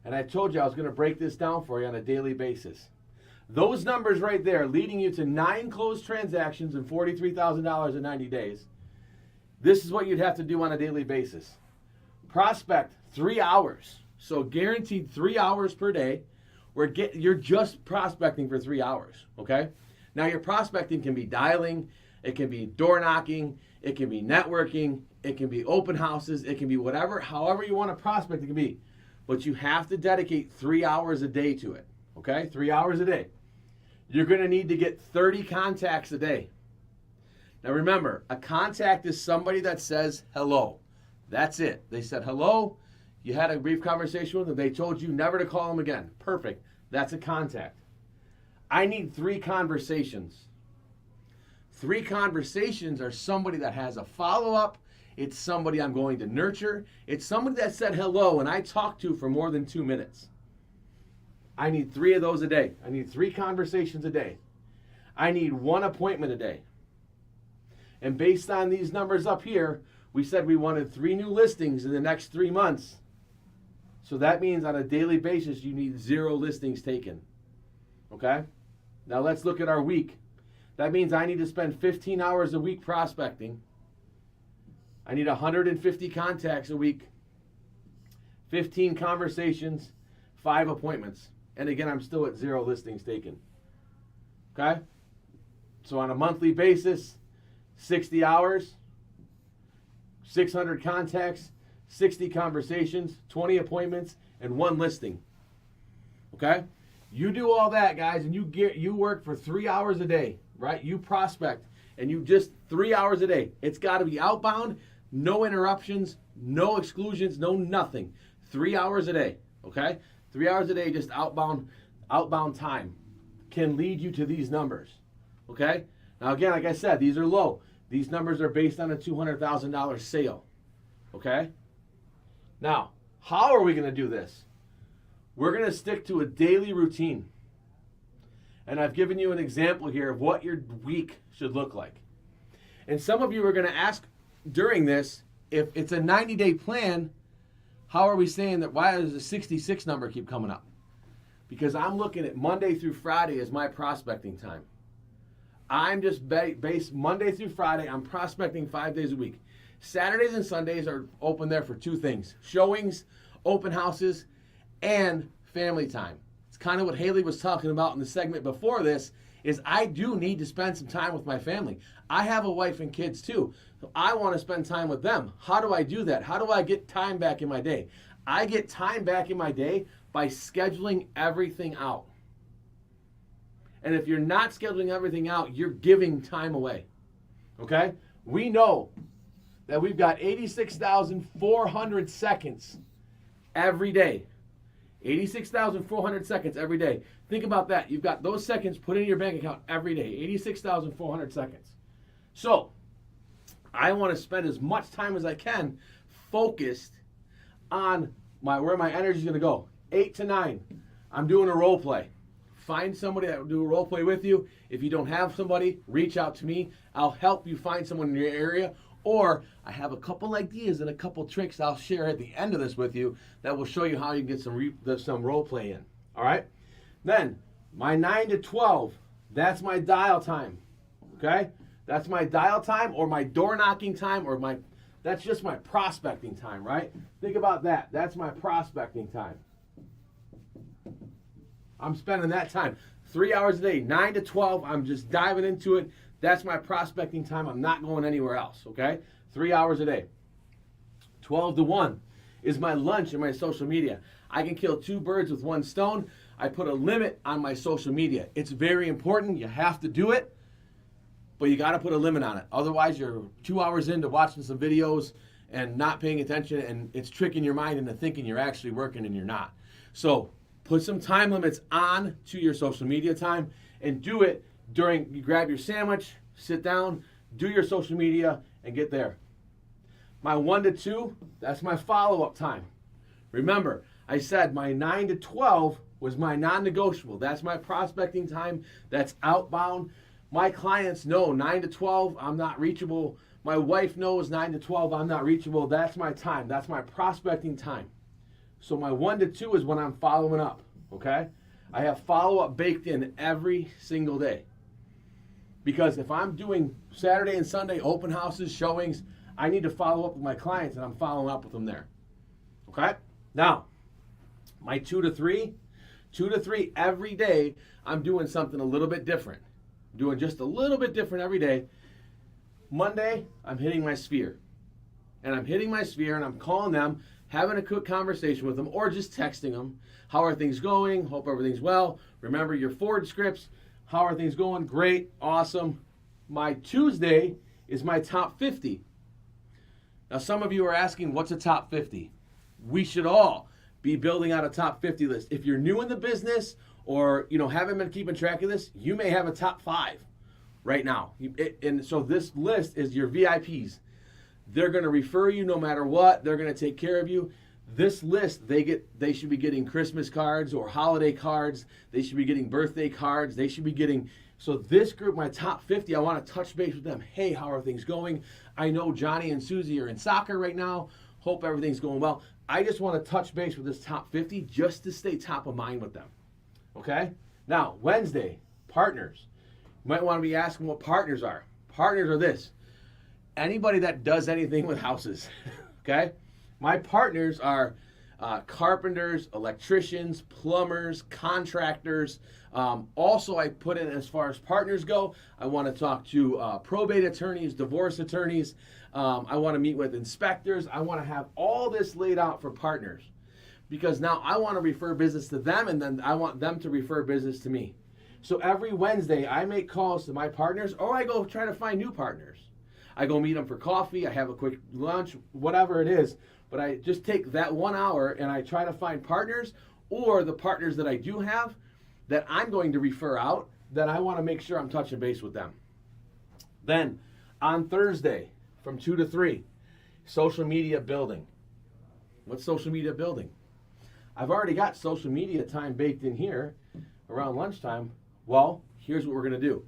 And I told you I was going to break this down for you on a daily basis. Those numbers right there leading you to 9 closed transactions and $43,000 in 90 days. This is what you'd have to do on a daily basis. Prospect 3 hours. So guaranteed 3 hours per day. You're just prospecting for 3 hours, okay? Now your prospecting can be dialing, it can be door knocking, it can be networking, it can be open houses, it can be whatever, however you want to prospect it can be. But you have to dedicate 3 hours a day to it, okay? 3 hours a day. You're going to need to get 30 contacts a day. Now remember, a contact is somebody that says hello. That's it. They said hello, you had a brief conversation with them, they told you never to call them again. Perfect. That's a contact. I need 3 conversations. 3 conversations are somebody that has a follow-up. It's somebody I'm going to nurture. It's somebody that said hello and I talked to for more than 2 minutes. I need 3 of those a day. I need 3 conversations a day. I need 1 appointment a day. And based on these numbers up here, we said we wanted 3 new listings in the next 3 months. So that means on a daily basis, you need 0 listings taken. Okay? Now let's look at our week. That means I need to spend 15 hours a week prospecting. I need 150 contacts a week, 15 conversations, 5 appointments. And again, I'm still at 0 listings taken. Okay? So on a monthly basis, 60 hours, 600 contacts, 60 conversations, 20 appointments, and 1 listing. Okay? You do all that, guys, and you work for 3 hours a day, right? You prospect, and you just 3 hours a day. It's got to be outbound, no interruptions, no exclusions, no nothing. 3 hours a day, okay? 3 hours a day, just outbound time can lead you to these numbers, okay? Now, again, like I said, these are low. These numbers are based on a $200,000 sale, okay? Now, how are we going to do this? We're going to stick to a daily routine. And I've given you an example here of what your week should look like. And some of you are going to ask during this, if it's a 90-day plan, how are we saying that? Why does the 66 number keep coming up? Because I'm looking at Monday through Friday as my prospecting time. I'm just based Monday through Friday. I'm prospecting 5 days a week. Saturdays and Sundays are open there for 2 things: showings, open houses, and family time. It's kind of what Haley was talking about in the segment before this, is I do need to spend some time with my family. I have a wife and kids too, so I want to spend time with them. How do I do that? How do I get time back in my day? I get time back in my day by scheduling everything out. And if you're not scheduling everything out, you're giving time away. Okay? We know that we've got 86,400 seconds every day. 86,400 seconds every day. Think about that. You've got those seconds put in your bank account every day. 86,400 seconds. So, I want to spend as much time as I can focused on where my energy is going to go. 8 to 9, I'm doing a role play. Find somebody that will do a role play with you. If you don't have somebody, reach out to me. I'll help you find someone in your area. Or I have a couple ideas and a couple tricks I'll share at the end of this with you that will show you how you can get some role play in. All right? Then, my 9 to 12, that's my dial time. Okay? That's my dial time or my door knocking time that's just my prospecting time, right? Think about that. That's my prospecting time. I'm spending that time. 3 hours a day, 9 to 12, I'm just diving into it. That's my prospecting time. I'm not going anywhere else, okay? 3 hours a day. 12 to 1 is my lunch and my social media. I can kill 2 birds with 1 stone. I put a limit on my social media. It's very important. You have to do it, but you got to put a limit on it. Otherwise, you're 2 hours into watching some videos and not paying attention, and it's tricking your mind into thinking you're actually working and you're not. So put some time limits on to your social media time and do it during, you grab your sandwich, sit down, do your social media, and get there. My 1 to 2, that's my follow-up time. Remember, I said my 9 to 12 was my non-negotiable. That's my prospecting time. That's outbound. My clients know 9 to 12, I'm not reachable. My wife knows 9 to 12, I'm not reachable. That's my time. That's my prospecting time. So my 1 to 2 is when I'm following up, okay? I have follow-up baked in every single day. Because if I'm doing Saturday and Sunday open houses, showings, I need to follow up with my clients, and I'm following up with them there. Okay? Now, my 2 to 3 every day, I'm doing something a little bit different. I'm doing just a little bit different every day. Monday, I'm hitting my sphere. And I'm hitting my sphere, and I'm calling them, having a quick conversation with them, or just texting them. How are things going? Hope everything's well. Remember your forward scripts. How are things going? Great. Awesome. My Tuesday is my top 50. Now, some of you are asking, what's a top 50? We should all be building out a top 50 list. If you're new in the business or haven't been keeping track of this, you may have a top 5 right now. And so this list is your VIPs. They're going to refer you no matter what. They're going to take care of you. This list, they should be getting Christmas cards or holiday cards. They should be getting birthday cards. They should be getting, so this group, my top 50, I want to touch base with them. Hey, how are things going? I know Johnny and Susie are in soccer right now. Hope everything's going well. I just want to touch base with this top 50 just to stay top of mind with them. Okay? Now, Wednesday, partners. You might want to be asking what partners are. Partners are this. Anybody that does anything with houses. Okay? My partners are carpenters, electricians, plumbers, contractors. Also, I put in, as far as partners go, I want to talk to probate attorneys, divorce attorneys. I want to meet with inspectors. I want to have all this laid out for partners because now I want to refer business to them, and then I want them to refer business to me. So every Wednesday, I make calls to my partners, or I go try to find new partners. I go meet them for coffee. I have a quick lunch, whatever it is. But I just take that 1 hour and I try to find partners, or the partners that I do have that I'm going to refer out, that I want to make sure I'm touching base with them. Then on Thursday from 2 to 3, social media building. What's social media building? I've already got social media time baked in here around lunchtime. Well, here's what we're going to do.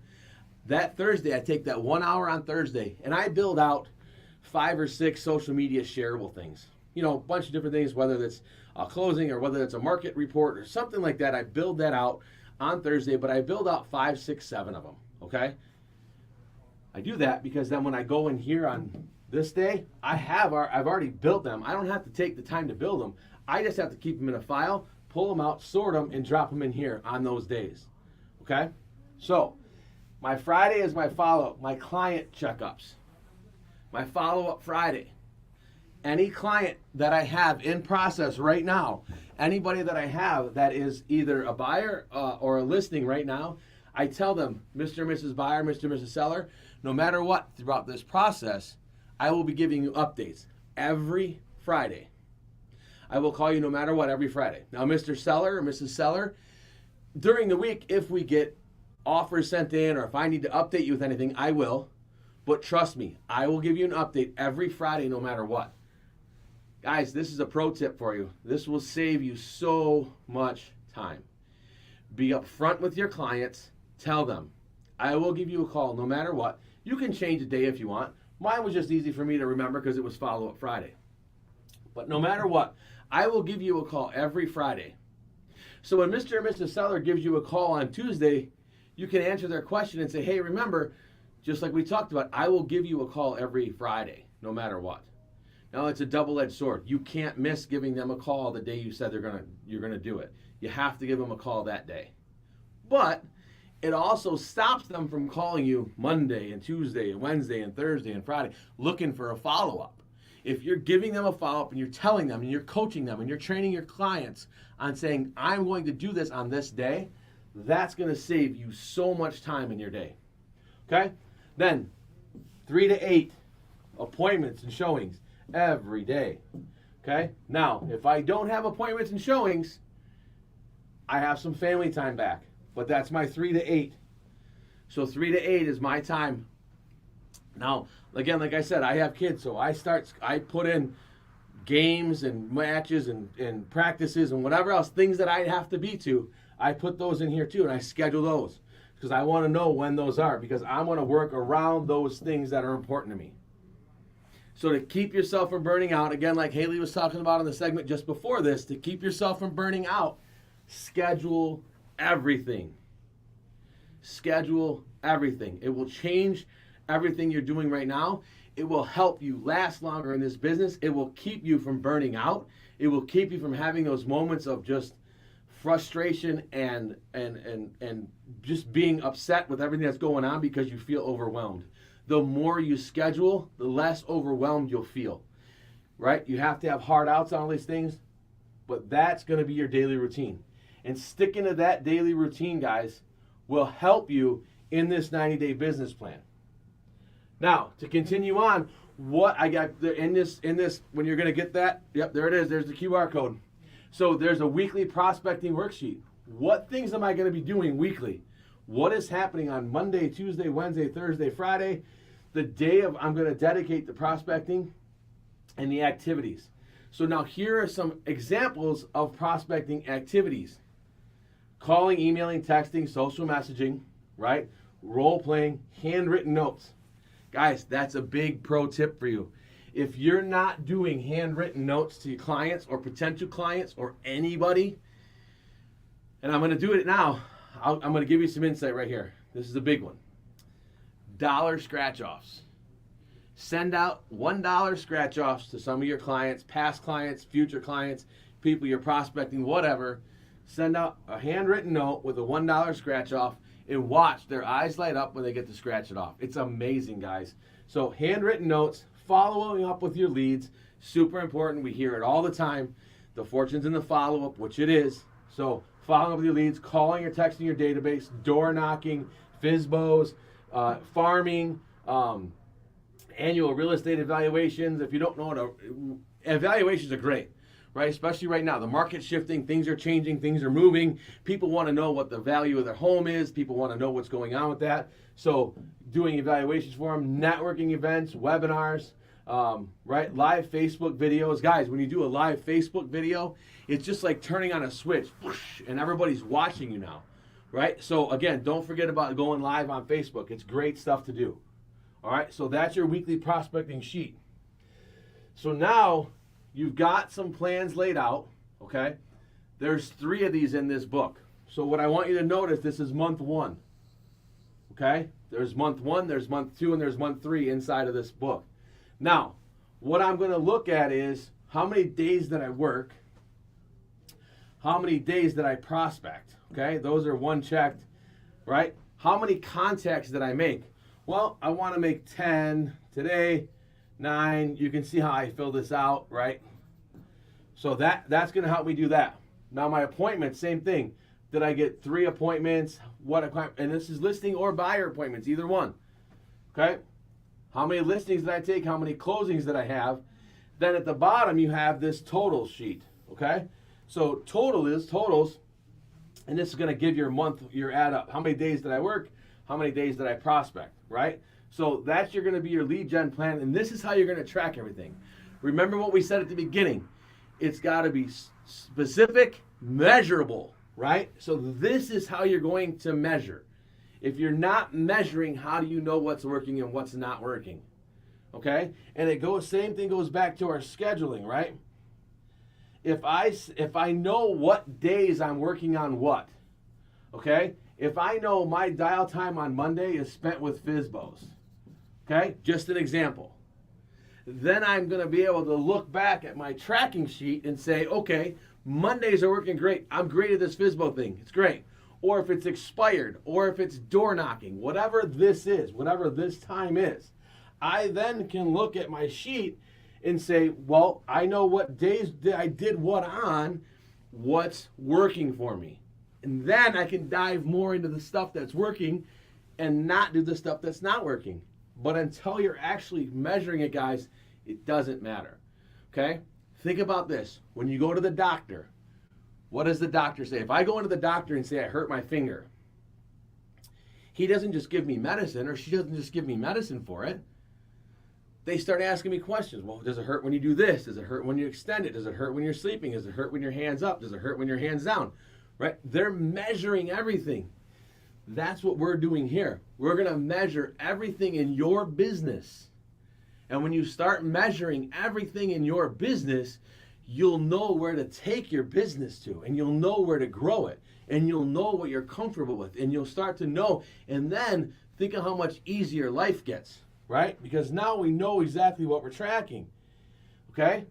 That Thursday, I take that 1 hour on Thursday and I build out 5 or 6 social media shareable things. A bunch of different things, whether that's a closing or whether it's a market report or something like that. I build that out on Thursday, but I build out 5, 6, 7 of them, okay? I do that because then when I go in here on this day, I've already built them. I don't have to take the time to build them. I just have to keep them in a file, pull them out, sort them, and drop them in here on those days, okay? So my Friday is my follow-up, my client checkups. My follow-up Friday. Any client that I have in process right now, anybody that I have that is either a buyer or a listing right now, I tell them, Mr. and Mrs. Buyer, Mr. and Mrs. Seller, no matter what throughout this process, I will be giving you updates every Friday. I will call you no matter what every Friday. Now, Mr. Seller or Mrs. Seller, during the week, if we get offers sent in or if I need to update you with anything, I will. But trust me, I will give you an update every Friday no matter what. Guys, this is a pro tip for you. This will save you so much time. Be upfront with your clients. Tell them, I will give you a call no matter what. You can change a day if you want. Mine was just easy for me to remember because it was follow-up Friday. But no matter what, I will give you a call every Friday. So when Mr. and Mrs. Seller gives you a call on Tuesday, you can answer their question and say, hey, remember, just like we talked about, I will give you a call every Friday, no matter what. Now, it's a double-edged sword. You can't miss giving them a call the day you said you're gonna do it. You have to give them a call that day. But it also stops them from calling you Monday and Tuesday and Wednesday and Thursday and Friday looking for a follow-up. If you're giving them a follow-up and you're telling them and you're coaching them and you're training your clients on saying, I'm going to do this on this day, that's going to save you so much time in your day. Okay? Then 3 to 8 appointments and showings every day. Okay? Now, if I don't have appointments and showings, I have some family time back. But that's my 3 to 8. So 3 to 8 is my time. Now, again, like I said, I have kids, so I put in games and matches and practices and whatever else, things that I have to be to, I put those in here too, and I schedule those because I want to know when those are, because I want to work around those things that are important to me. So to keep yourself from burning out, again, like Haley was talking about in the segment just before this, to keep yourself from burning out, schedule everything. Schedule everything. It will change everything you're doing right now. It will help you last longer in this business. It will keep you from burning out. It will keep you from having those moments of just frustration and just being upset with everything that's going on because you feel overwhelmed. The more you schedule, the less overwhelmed you'll feel, right? You have to have hard outs on all these things, but that's going to be your daily routine. And sticking to that daily routine, guys, will help you in this 90-day business plan. Now, to continue on, what I got in this, when you're going to get that, yep, there it is. There's the QR code. So there's a weekly prospecting worksheet. What things am I going to be doing weekly? What is happening on Monday, Tuesday, Wednesday, Thursday, Friday? The day of I'm going to dedicate to prospecting and the activities. So now here are some examples of prospecting activities. Calling, emailing, texting, social messaging, right? Role playing, handwritten notes. Guys, that's a big pro tip for you. If you're not doing handwritten notes to your clients or potential clients or anybody, and I'm going to do it now, I'm going to give you some insight right here. This is a big one. Dollar scratch-offs. Send out $1 scratch-offs to some of your clients, past clients, future clients, people you're prospecting, whatever. Send out a handwritten note with a $1 scratch-off and watch their eyes light up when they get to scratch it off. It's amazing, guys. So handwritten notes, following up with your leads, super important. We hear it all the time. The fortune's in the follow-up, which it is. So following up with your leads, calling or texting your database, door knocking, FSBOs, farming, annual real estate evaluations. If you don't know evaluations are great, right? Especially right now. The market's shifting, things are changing, things are moving. People want to know what the value of their home is. People want to know what's going on with that. So doing evaluations for them, networking events, webinars, right? Live Facebook videos. Guys, when you do a live Facebook video, it's just like turning on a switch and everybody's watching you now, right? So again, don't forget about going live on Facebook. It's great stuff to do. All right, so that's your weekly prospecting sheet. So now you've got some plans laid out, okay? There's 3 of these in this book. So what I want you to notice, this is month 1, okay? There's month 1, there's month 2, and there's month 3 inside of this book. Now, what I'm going to look at is how many days that I work, how many days that I prospect, okay? Those are 1 checked, right? How many contacts did I make? Well, I want to make 10 today, 9. You can see how I fill this out, right? So that's going to help me do that. Now my appointments, same thing. Did I get 3 appointments? And this is listing or buyer appointments, either one. Okay? How many listings did I take? How many closings did I have? Then at the bottom you have this total sheet. Okay? So totals, and this is going to give your month, your add up. How many days did I work? How many days did I prospect, right? So that's going to be your lead gen plan, and this is how you're going to track everything. Remember what we said at the beginning. It's got to be specific, measurable, right? So this is how you're going to measure. If you're not measuring, how do you know what's working and what's not working? Okay? And same thing goes back to our scheduling, right? If I know what days I'm working on what, okay? If I know my dial time on Monday is spent with FSBOs, okay? Just an example. Then I'm going to be able to look back at my tracking sheet and say, okay, Mondays are working great. I'm great at this FSBO thing. It's great. Or if it's expired, or if it's door knocking, whatever this is, whatever this time is, I then can look at my sheet and say, well, I know what days I did what on, what's working for me. And then I can dive more into the stuff that's working and not do the stuff that's not working. But until you're actually measuring it, guys, it doesn't matter. Okay? Think about this. When you go to the doctor, what does the doctor say? If I go into the doctor and say I hurt my finger, he doesn't just give me medicine, or she doesn't just give me medicine for it. they start asking me questions. Well, does it hurt when you do this? Does it hurt when you extend it? Does it hurt when you're sleeping? Does it hurt when your hand's up? Does it hurt when your hand's down? Right? They're measuring everything. That's what we're doing here. We're going to measure everything in your business. And when you start measuring everything in your business, you'll know where to take your business to, and you'll know where to grow it, and you'll know what you're comfortable with, and you'll start to know. And then think of how much easier life gets, right? Because now we know exactly what we're tracking. Okay?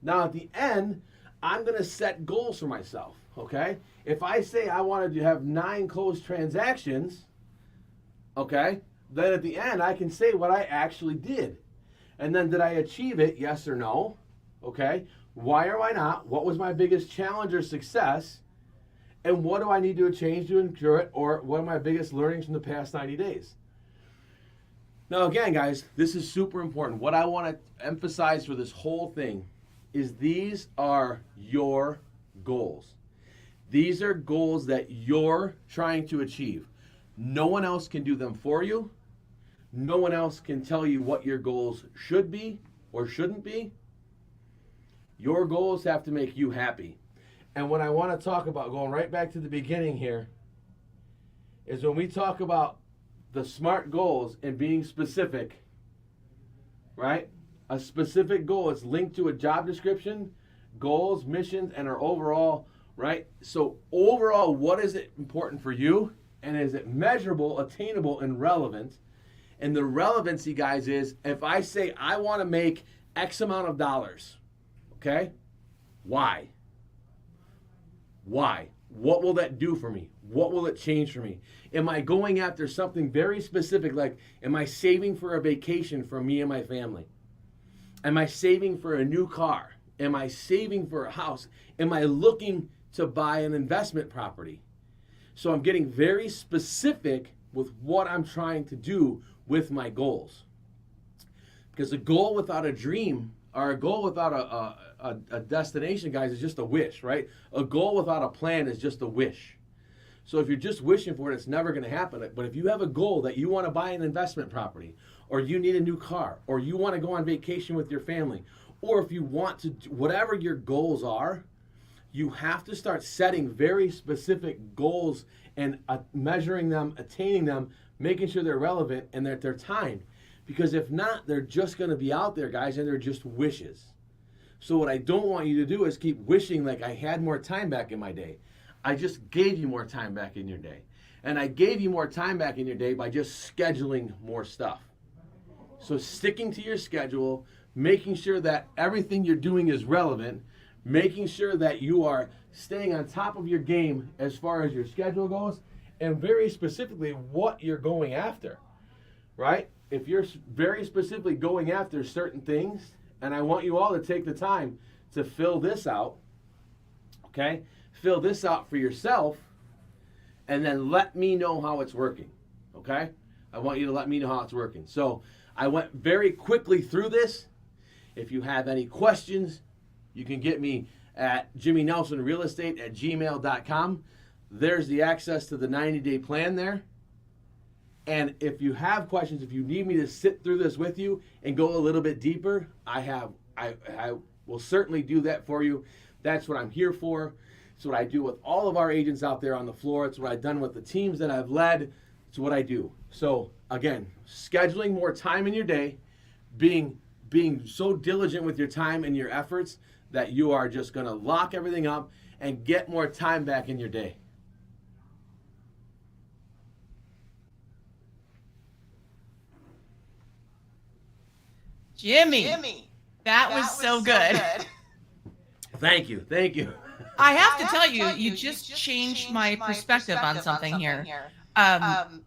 Now at the end, I'm going to set goals for myself. Okay? If I say I wanted to have 9 closed transactions, okay, then at the end I can say what I actually did. And then did I achieve it? Yes or no? Okay? Why or why not? What was my biggest challenge or success? And what do I need to change to ensure it? Or what are my biggest learnings from the past 90 days? Now again, guys, this is super important. What I want to emphasize for this whole thing is these are your goals. These are goals that you're trying to achieve. No one else can do them for you. No one else can tell you what your goals should be or shouldn't be. Your goals have to make you happy. And what I want to talk about, going right back to the beginning here, is when we talk about the SMART goals and being specific, right? A specific goal is linked to a job description, goals, missions, and our overall, right? So overall, what is it important for you? And is it measurable, attainable, and relevant? And the relevancy, guys, is if I say I want to make X amount of dollars, okay? Why? Why? What will that do for me? What will it change for me? Am I going after something very specific, like am I saving for a vacation for me and my family? Am I saving for a new car? Am I saving for a house? Am I looking to buy an investment property? So I'm getting very specific with what I'm trying to do with my goals. Because a goal without a dream, or a goal without a destination, guys, is just a wish, right? A goal without a plan is just a wish. So if you're just wishing for it, it's never going to happen. But if you have a goal that you want to buy an investment property, or you need a new car, or you want to go on vacation with your family, or if you want to, whatever your goals are, you have to start setting very specific goals and measuring them, attaining them, making sure they're relevant and that they're timed. Because if not, they're just going to be out there, guys, and they're just wishes. So what I don't want you to do is keep wishing like I had more time back in my day. I just gave you more time back in your day. And I gave you more time back in your day by just scheduling more stuff. So sticking to your schedule, making sure that everything you're doing is relevant, making sure that you are staying on top of your game as far as your schedule goes, and very specifically what you're going after, right? If you're very specifically going after certain things, and I want you all to take the time to fill this out, okay? Fill this out for yourself, and then let me know how it's working, okay? I want you to let me know how it's working. So I went very quickly through this. If you have any questions, you can get me at jimmynelsonrealestate@gmail.com. There's the access to the 90-day plan there. And if you have questions, if you need me to sit through this with you and go a little bit deeper, I will certainly do that for you. That's what I'm here for. It's what I do with all of our agents out there on the floor. It's what I've done with the teams that I've led. It's what I do. So again, scheduling more time in your day, being so diligent with your time and your efforts that you are just going to lock everything up and get more time back in your day. Jimmy, that was so good. Thank you. I have to tell you, you just changed my perspective on something here. And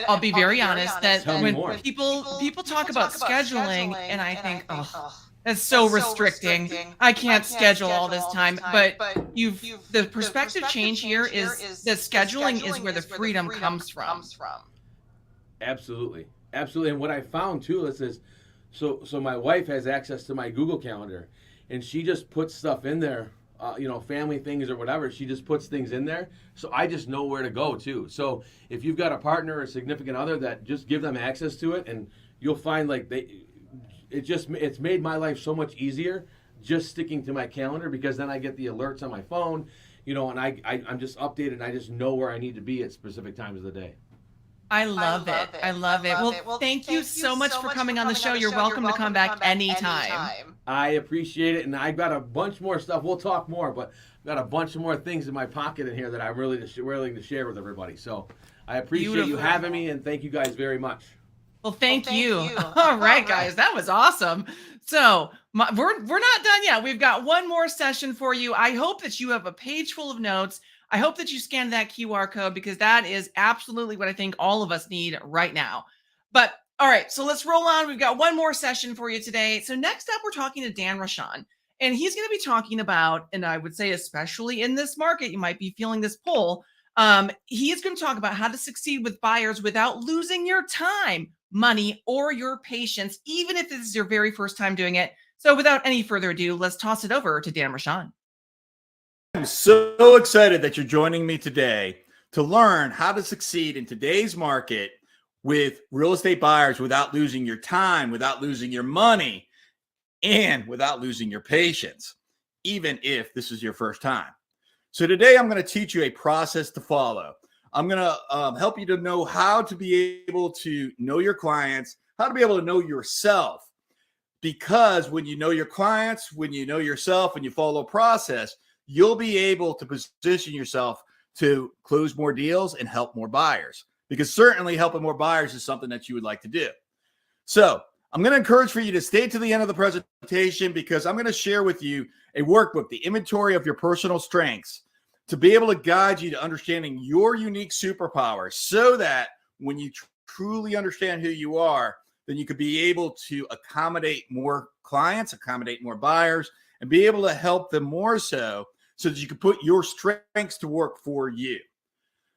I'll be very honest that when people talk about scheduling, and I think, oh, that's so restricting. I can't schedule all this time. But the perspective change here is that scheduling is where the freedom comes from. Absolutely. And what I found too is so my wife has access to my Google Calendar, and she just puts stuff in there, family things or whatever. She just puts things in there, so I just know where to go too. So if you've got a partner or a significant other, that just give them access to it, and you'll find like it's made my life so much easier just sticking to my calendar, because then I get the alerts on my phone, and I'm just updated and I just know where I need to be at specific times of the day. I love it. I love it. Well, thank you so much for coming on the show. You're welcome to come back anytime. I appreciate it, and I got a bunch more stuff. We'll talk more, but I've got a bunch of more things in my pocket in here that I'm really willing to share with everybody. So I appreciate you having me, and thank you guys very much. Well, thank you. All right, guys, that was awesome. So we're not done yet. We've got one more session for you. I hope that you have a page full of notes. I hope that you scan that QR code, because that is absolutely what I think all of us need right now. But all right, so let's roll on. We've got one more session for you today. So next up, we're talking to Dan Rashan, and he's going to be talking about, and I would say especially in this market, you might be feeling this pull. He is going to talk about how to succeed with buyers without losing your time, money, or your patience, even if this is your very first time doing it. So without any further ado, let's toss it over to Dan Rashan. I'm so excited that you're joining me today to learn how to succeed in today's market with real estate buyers without losing your time, without losing your money, and without losing your patience, even if this is your first time. So today I'm going to teach you a process to follow. I'm going to help you to know how to be able to know your clients, how to be able to know yourself. Because when you know your clients, when you know yourself, and you follow a process, you'll be able to position yourself to close more deals and help more buyers. Because certainly helping more buyers is something that you would like to do. So I'm going to encourage for you to stay to the end of the presentation, because I'm going to share with you a workbook, the inventory of your personal strengths, to be able to guide you to understanding your unique superpowers, so that when you truly understand who you are, then you could be able to accommodate more clients, accommodate more buyers, and be able to help them more so that you can put your strengths to work for you.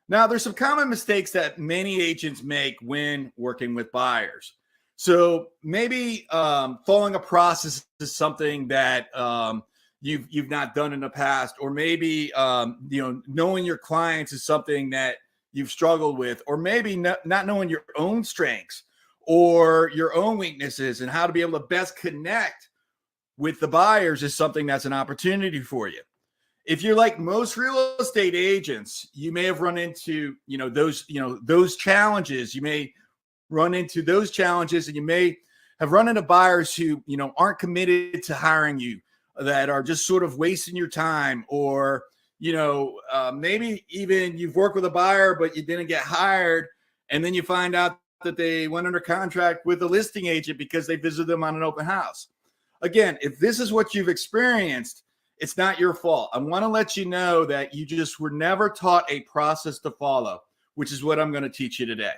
Now, there's some common mistakes that many agents make when working with buyers. So maybe following a process is something that you've not done in the past, or maybe knowing your clients is something that you've struggled with, or maybe not knowing your own strengths or your own weaknesses and how to be able to best connect with the buyers is something that's an opportunity for you. If you're like most real estate agents, you may have run into those challenges. You may run into those challenges, and you may have run into buyers who aren't committed to hiring you, that are just sort of wasting your time, or maybe even you've worked with a buyer but you didn't get hired, and then you find out that they went under contract with a listing agent because they visited them on an open house. Again, if this is what you've experienced, it's not your fault. I want to let you know that you just were never taught a process to follow, which is what I'm going to teach you today.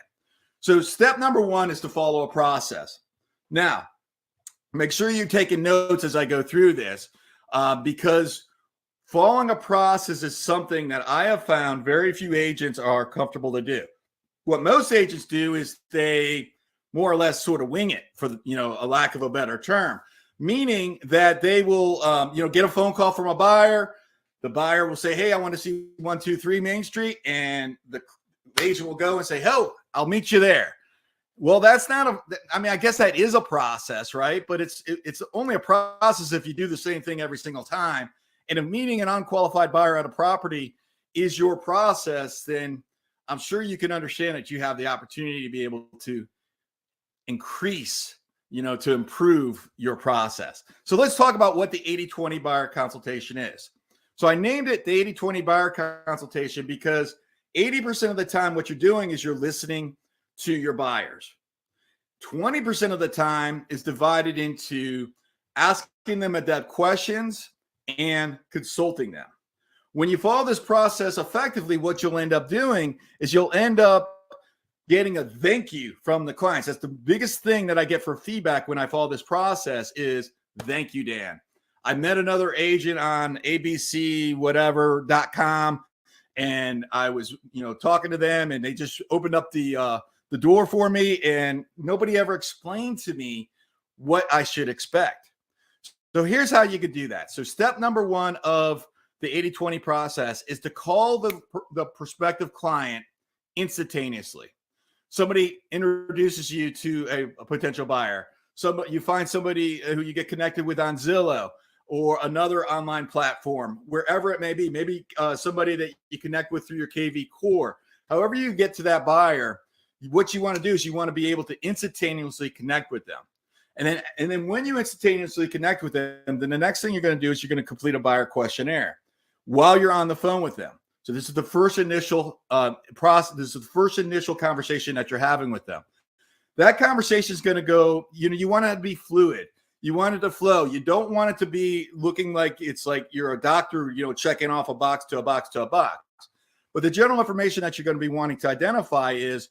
So step number one is to follow a process. Now, make sure you're taking notes as I go through this, because following a process is something that I have found very few agents are comfortable to do. What most agents do is they more or less sort of wing it, for a lack of a better term, meaning that they will get a phone call from a buyer. The buyer will say, "Hey, I want to see 123 Main Street," and the agent will go and say, "Oh, I'll meet you there." Well, that's not I guess that is a process, right? But it's only a process if you do the same thing every single time. And if meeting an unqualified buyer at a property is your process, then I'm sure you can understand that you have the opportunity to be able to increase, to improve your process. So let's talk about what the 80-20 buyer consultation is. So I named it the 80-20 buyer consultation because 80% of the time what you're doing is you're listening to your buyers. 20% of the time is divided into asking them in-depth questions and consulting them. When you follow this process effectively, what you'll end up doing is you'll end up getting a thank you from the clients. That's the biggest thing that I get for feedback when I follow this process is, "Thank you, Dan. I met another agent on abcwhatever.com, and I was, talking to them, and they just opened up the door for me, and nobody ever explained to me what I should expect." So here's how you could do that. So step number one of the 80-20 process is to call the prospective client instantaneously. Somebody introduces you to a potential buyer. you find somebody who you get connected with on Zillow or another online platform, wherever it may be, maybe somebody that you connect with through your KV core. However you get to that buyer, what you want to do is you want to be able to instantaneously connect with them. And then when you instantaneously connect with them, then the next thing you're going to do is you're going to complete a buyer questionnaire while you're on the phone with them. So this is the first initial process. This is the first initial conversation that you're having with them. That conversation is going to go, you want it to be fluid. You want it to flow. You don't want it to be looking like it's like you're a doctor, checking off a box to a box to a box. But the general information that you're going to be wanting to identify is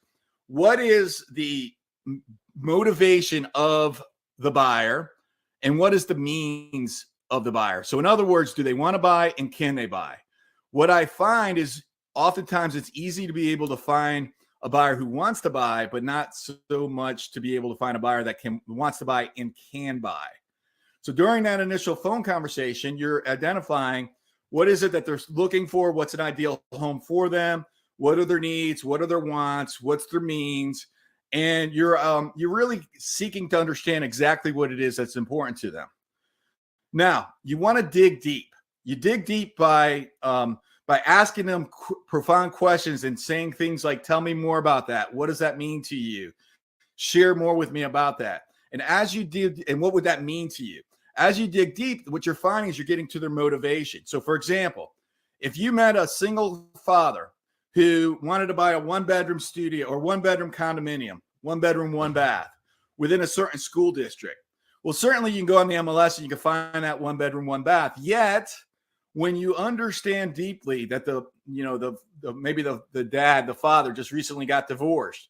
what is the motivation of the buyer and what is the means of the buyer. So in other words, do they want to buy and can they buy? What I find is oftentimes it's easy to be able to find a buyer who wants to buy, but not so much to be able to find a buyer that wants to buy and can buy. So during that initial phone conversation, you're identifying what is it that they're looking for, what's an ideal home for them, what are their needs, what are their wants, what's their means, and you're really seeking to understand exactly what it is that's important to them. Now, you want to dig deep. You dig deep by asking them profound questions and saying things like, tell me more about that. What does that mean to you? Share more with me about that. And as you dig, and what would that mean to you? As you dig deep, what you're finding is you're getting to their motivation. So for example, if you met a single father who wanted to buy a 1-bedroom studio or 1-bedroom condominium, 1 bedroom, 1 bath within a certain school district, well, certainly you can go on the MLS and you can find that 1 bedroom, 1 bath. Yet, when you understand deeply that maybe the dad, the father just recently got divorced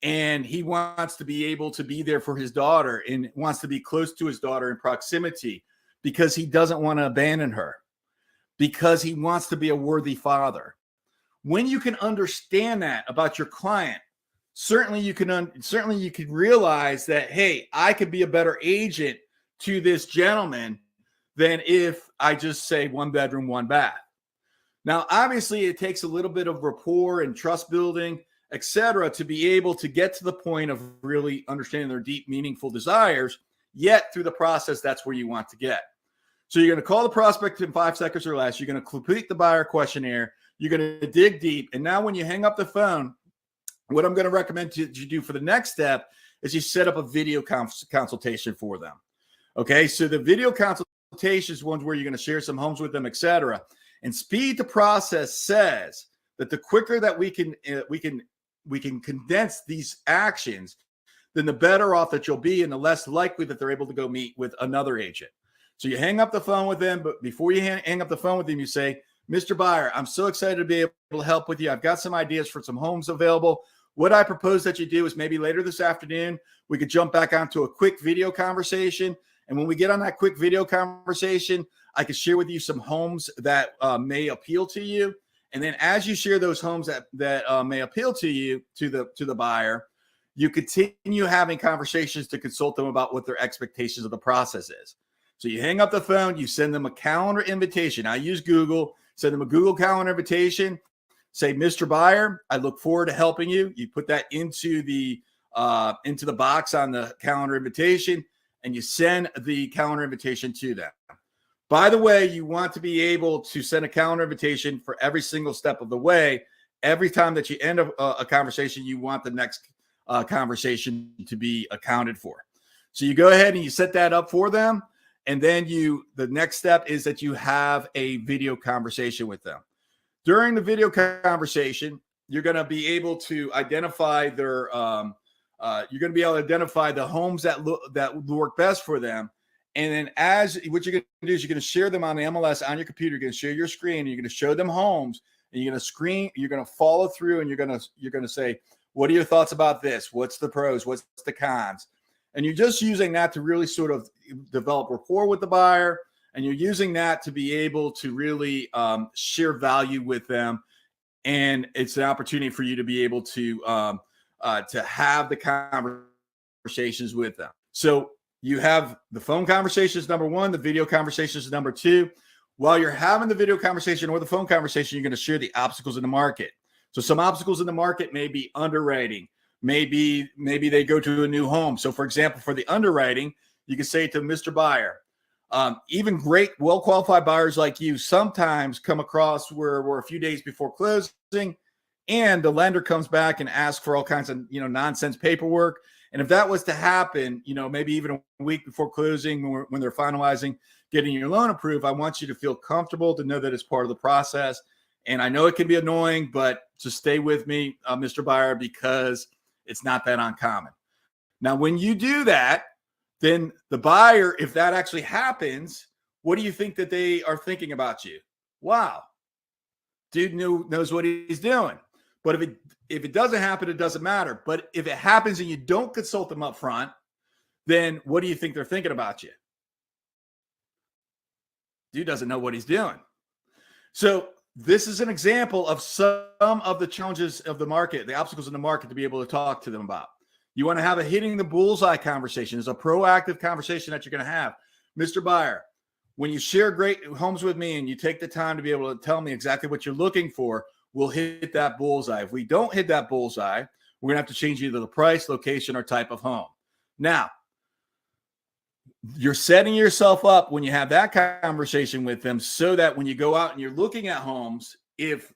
and he wants to be able to be there for his daughter and wants to be close to his daughter in proximity because he doesn't want to abandon her, because he wants to be a worthy father. When you can understand that about your client, certainly you can realize that, hey, I could be a better agent to this gentleman than if I just say 1 bedroom, 1 bath. Now, obviously, it takes a little bit of rapport and trust building, et cetera, to be able to get to the point of really understanding their deep, meaningful desires. Yet, through the process, that's where you want to get. So you're going to call the prospect in 5 seconds or less. You're going to complete the buyer questionnaire. You're going to dig deep. And now when you hang up the phone, what I'm going to recommend you do for the next step is you set up a video consultation for them. Okay, so the video consultation is ones where you're going to share some homes with them, et cetera. And speed to process says that the quicker that we can condense these actions, then the better off that you'll be and the less likely that they're able to go meet with another agent. So you hang up the phone with them, but before you hang up the phone with them, you say, Mr. Buyer, I'm so excited to be able to help with you. I've got some ideas for some homes available. What I propose that you do is maybe later this afternoon, we could jump back onto a quick video conversation. And when we get on that quick video conversation, I could share with you some homes that may appeal to you. And then as you share those homes that may appeal to you, to the buyer, you continue having conversations to consult them about what their expectations of the process is. So you hang up the phone, you send them a calendar invitation. I use Google, send them a Google calendar invitation. Say, Mr. Buyer, I look forward to helping you. You put that into the box on the calendar invitation, and you send the calendar invitation to them. By the way, you want to be able to send a calendar invitation for every single step of the way. Every time that you end a conversation, you want the next conversation to be accounted for. So you go ahead and you set that up for them. And then the next step is that you have a video conversation with them. During the video conversation, you're going to be able to identify the homes that work best for them. And then what you're going to do is you're going to share them on the MLS on your computer. You're going to share your screen. You're going to show them homes, and you're going to follow through, and you're going to say, what are your thoughts about this? What's the pros? What's the cons? And you're just using that to really sort of develop rapport with the buyer. And you're using that to be able to really share value with them. And it's an opportunity for you to be able to have the conversations with them. So you have the phone conversations, number one, the video conversations, number two. While you're having the video conversation or the phone conversation, you're going to share the obstacles in the market. So some obstacles in the market may be underwriting, Maybe they go to a new home. So for example, for the underwriting, you can say to Mr. Buyer, even great, well-qualified buyers like you sometimes come across where we're a few days before closing and the lender comes back and asks for all kinds of, nonsense paperwork. And if that was to happen, maybe even a week before closing, when they're finalizing getting your loan approved, I want you to feel comfortable to know that it's part of the process. And I know it can be annoying, but just stay with me, Mr. Buyer, because it's not that uncommon. Now, when you do that, then the buyer, if that actually happens, what do you think that they are thinking about you? Wow, dude knows what he's doing. But if it doesn't happen, it doesn't matter. But if it happens and you don't consult them up front, then what do you think they're thinking about you? Dude doesn't know what he's doing. So this is an example of some of the challenges of the market, the obstacles in the market to be able to talk to them about. You want to have a hitting the bullseye conversation. It's a proactive conversation that you're going to have. Mr. Buyer, when you share great homes with me and you take the time to be able to tell me exactly what you're looking for, we'll hit that bullseye. If we don't hit that bullseye, we're going to have to change either the price, location, or type of home. Now, you're setting yourself up when you have that conversation with them so that when you go out and you're looking at homes, if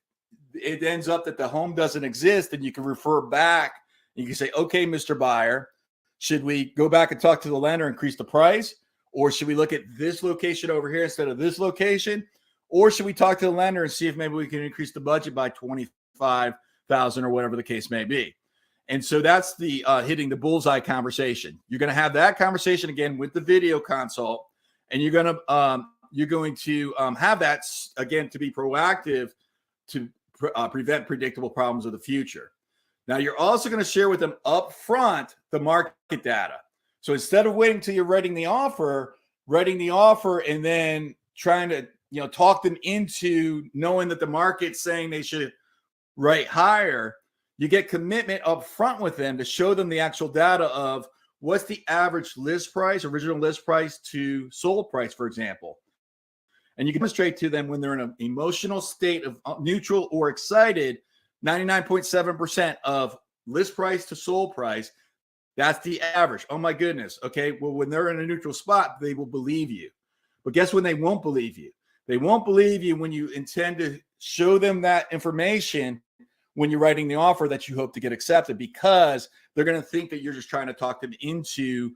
it ends up that the home doesn't exist, then you can refer back. You can say, okay, Mr. Buyer, should we go back and talk to the lender and increase the price? Or should we look at this location over here instead of this location? Or should we talk to the lender and see if maybe we can increase the budget by $25,000 or whatever the case may be? And so that's the hitting the bullseye conversation. You're going to have that conversation again with the video consult, and you're going to have that again to be proactive to prevent predictable problems of the future. Now, you're also going to share with them up front the market data. So instead of waiting till you're writing the offer and then trying to talk them into knowing that the market's saying they should write higher, you get commitment up front with them to show them the actual data of what's the average list price, original list price to sold price, for example. And you can demonstrate to them when they're in an emotional state of neutral or excited, 99.7% of list price to sold price, that's the average. Oh my goodness. Okay. Well, when they're in a neutral spot, they will believe you. But guess when they won't believe you? They won't believe you when you intend to show them that information when you're writing the offer that you hope to get accepted, because they're going to think that you're just trying to talk them into,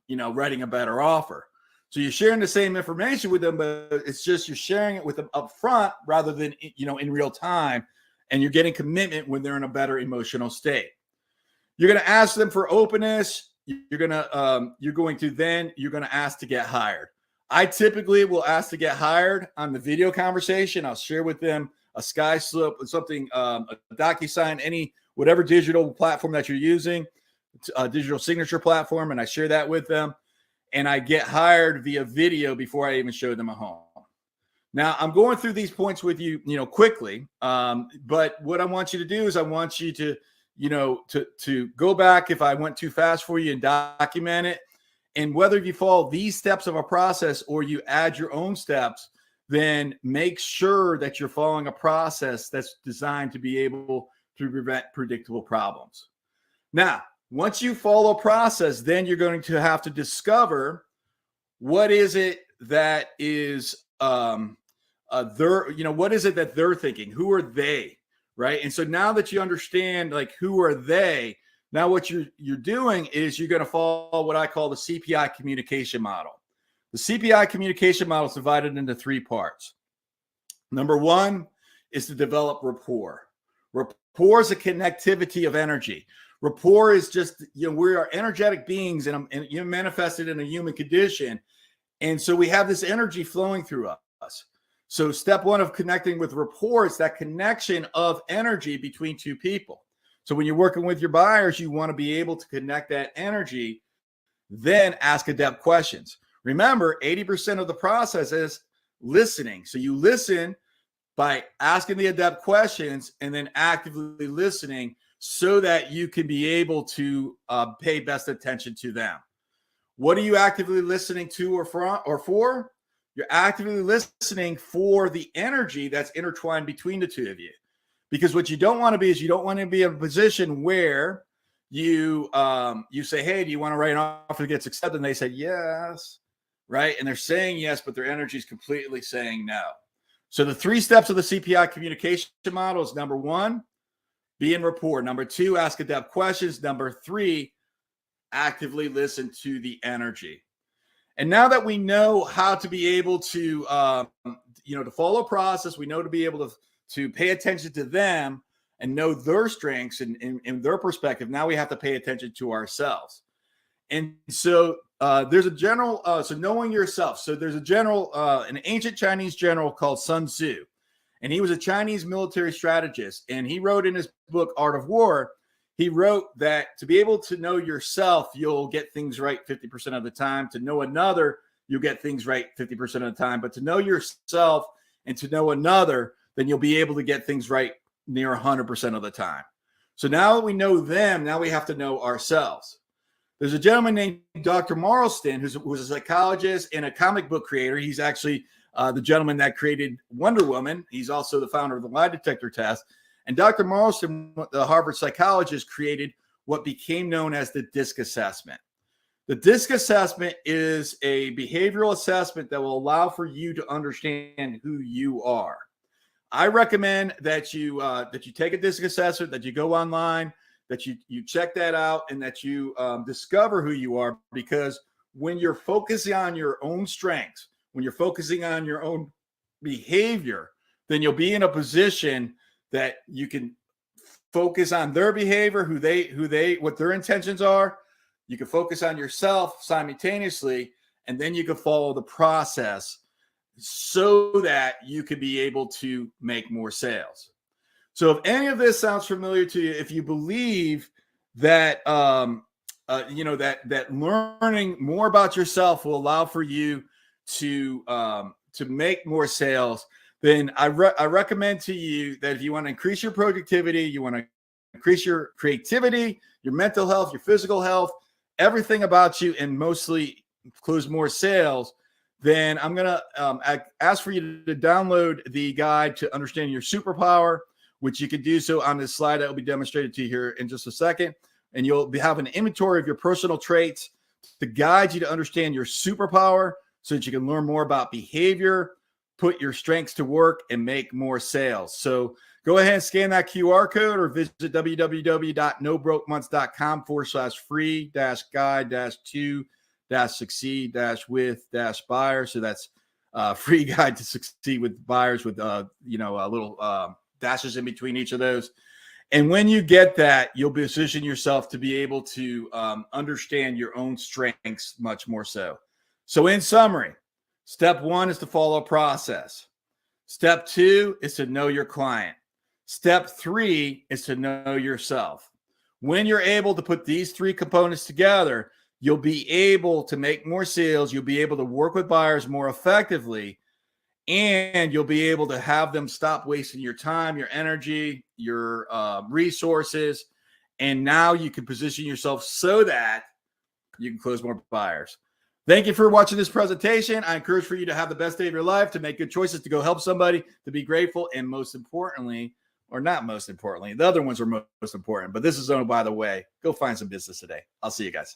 writing a better offer. So you're sharing the same information with them, but it's just you're sharing it with them up front rather than, in real time. And you're getting commitment when they're in a better emotional state. You're going to ask them for openness. You're going to ask to get hired. I typically will ask to get hired on the video conversation. I'll share with them a SkySlope, something, a DocuSign, whatever digital platform that you're using, a digital signature platform, and I share that with them. And I get hired via video before I even show them a home. Now, I'm going through these points with you, quickly. But what I want you to do is I want you to, to go back if I went too fast for you and document it. And whether you follow these steps of a process or you add your own steps, then make sure that you're following a process that's designed to be able to prevent predictable problems. Now, once you follow a process, then you're going to have to discover what is it that is what is it that they're thinking? Who are they, right? And so now that you understand, who are they, now what you're doing is you're going to follow what I call the CPI communication model. The CPI communication model is divided into 3 parts. Number 1 is to develop rapport. Rapport is a connectivity of energy. Rapport is just, we are energetic beings and you're manifested in a human condition. And so we have this energy flowing through us. So step 1 of connecting with rapport is that connection of energy between 2 people. So when you're working with your buyers, you want to be able to connect that energy, then ask adept questions. Remember, 80% of the process is listening. So you listen by asking the adept questions and then actively listening so that you can be able to pay best attention to them. What are you actively listening to or for? You're actively listening for the energy that's intertwined between the 2 of you. Because what you don't want to be is you don't want to be in a position where you say, hey, do you want to write an offer that gets accepted? And they say yes, right? And they're saying yes, but their energy is completely saying no. So the 3 steps of the CPI communication model is: number 1, be in rapport; number 2, ask adept questions; number 3, actively listen to the energy. And now that we know how to be able to, to follow a process, we know to be able to pay attention to them and know their strengths and their perspective. Now we have to pay attention to ourselves. And so there's a general, so knowing yourself. So there's a general, an ancient Chinese general called Sun Tzu, and he was a Chinese military strategist. And he wrote in his book, Art of War, he wrote that to be able to know yourself, you'll get things right 50% of the time. To know another, you'll get things right 50% of the time. But to know yourself and to know another, then you'll be able to get things right near 100% of the time. So now that we know them, now we have to know ourselves. There's a gentleman named Dr. Marlston who was a psychologist and a comic book creator. He's actually the gentleman that created Wonder Woman. He's also the founder of the lie detector test. And Dr. Marlston, the Harvard psychologist, created what became known as the DISC assessment. The DISC assessment is a behavioral assessment that will allow for you to understand who you are. I recommend that you take a DISC assessment, that you go online, that you check that out, and that you discover who you are. Because when you're focusing on your own strengths, when you're focusing on your own behavior, then you'll be in a position that you can focus on their behavior, what their intentions are. You can focus on yourself simultaneously, and then you can follow the process so that you could be able to make more sales. So if any of this sounds familiar to you, if you believe that that learning more about yourself will allow for you to make more sales, then I recommend to you that if you want to increase your productivity, you want to increase your creativity, your mental health, your physical health, everything about you, and mostly close more sales, then I'm going to ask for you to download the guide to understanding your superpower, which you can do so on this slide that will be demonstrated to you here in just a second. And you'll have an inventory of your personal traits to guide you to understand your superpower so that you can learn more about behavior, put your strengths to work, and make more sales. So go ahead and scan that QR code or visit www.nobrokemonths.com/free-guide-to-succeed-with-buyer. So that's free guide to succeed with buyers with little dashes in between each of those. And when you get that, you'll position yourself to be able to understand your own strengths much more so. So in summary, step 1 is to follow a process. Step 2 is to know your client. Step 3 is to know yourself. When you're able to put these 3 components together, you'll be able to make more sales. You'll be able to work with buyers more effectively, and you'll be able to have them stop wasting your time, your energy, your resources. And now you can position yourself so that you can close more buyers. Thank you for watching this presentation. I encourage for you to have the best day of your life, to make good choices, to go help somebody, to be grateful, and most importantly, or not most importantly, the other ones are most important, but this is, oh, by the way, go find some business today. I'll see you guys.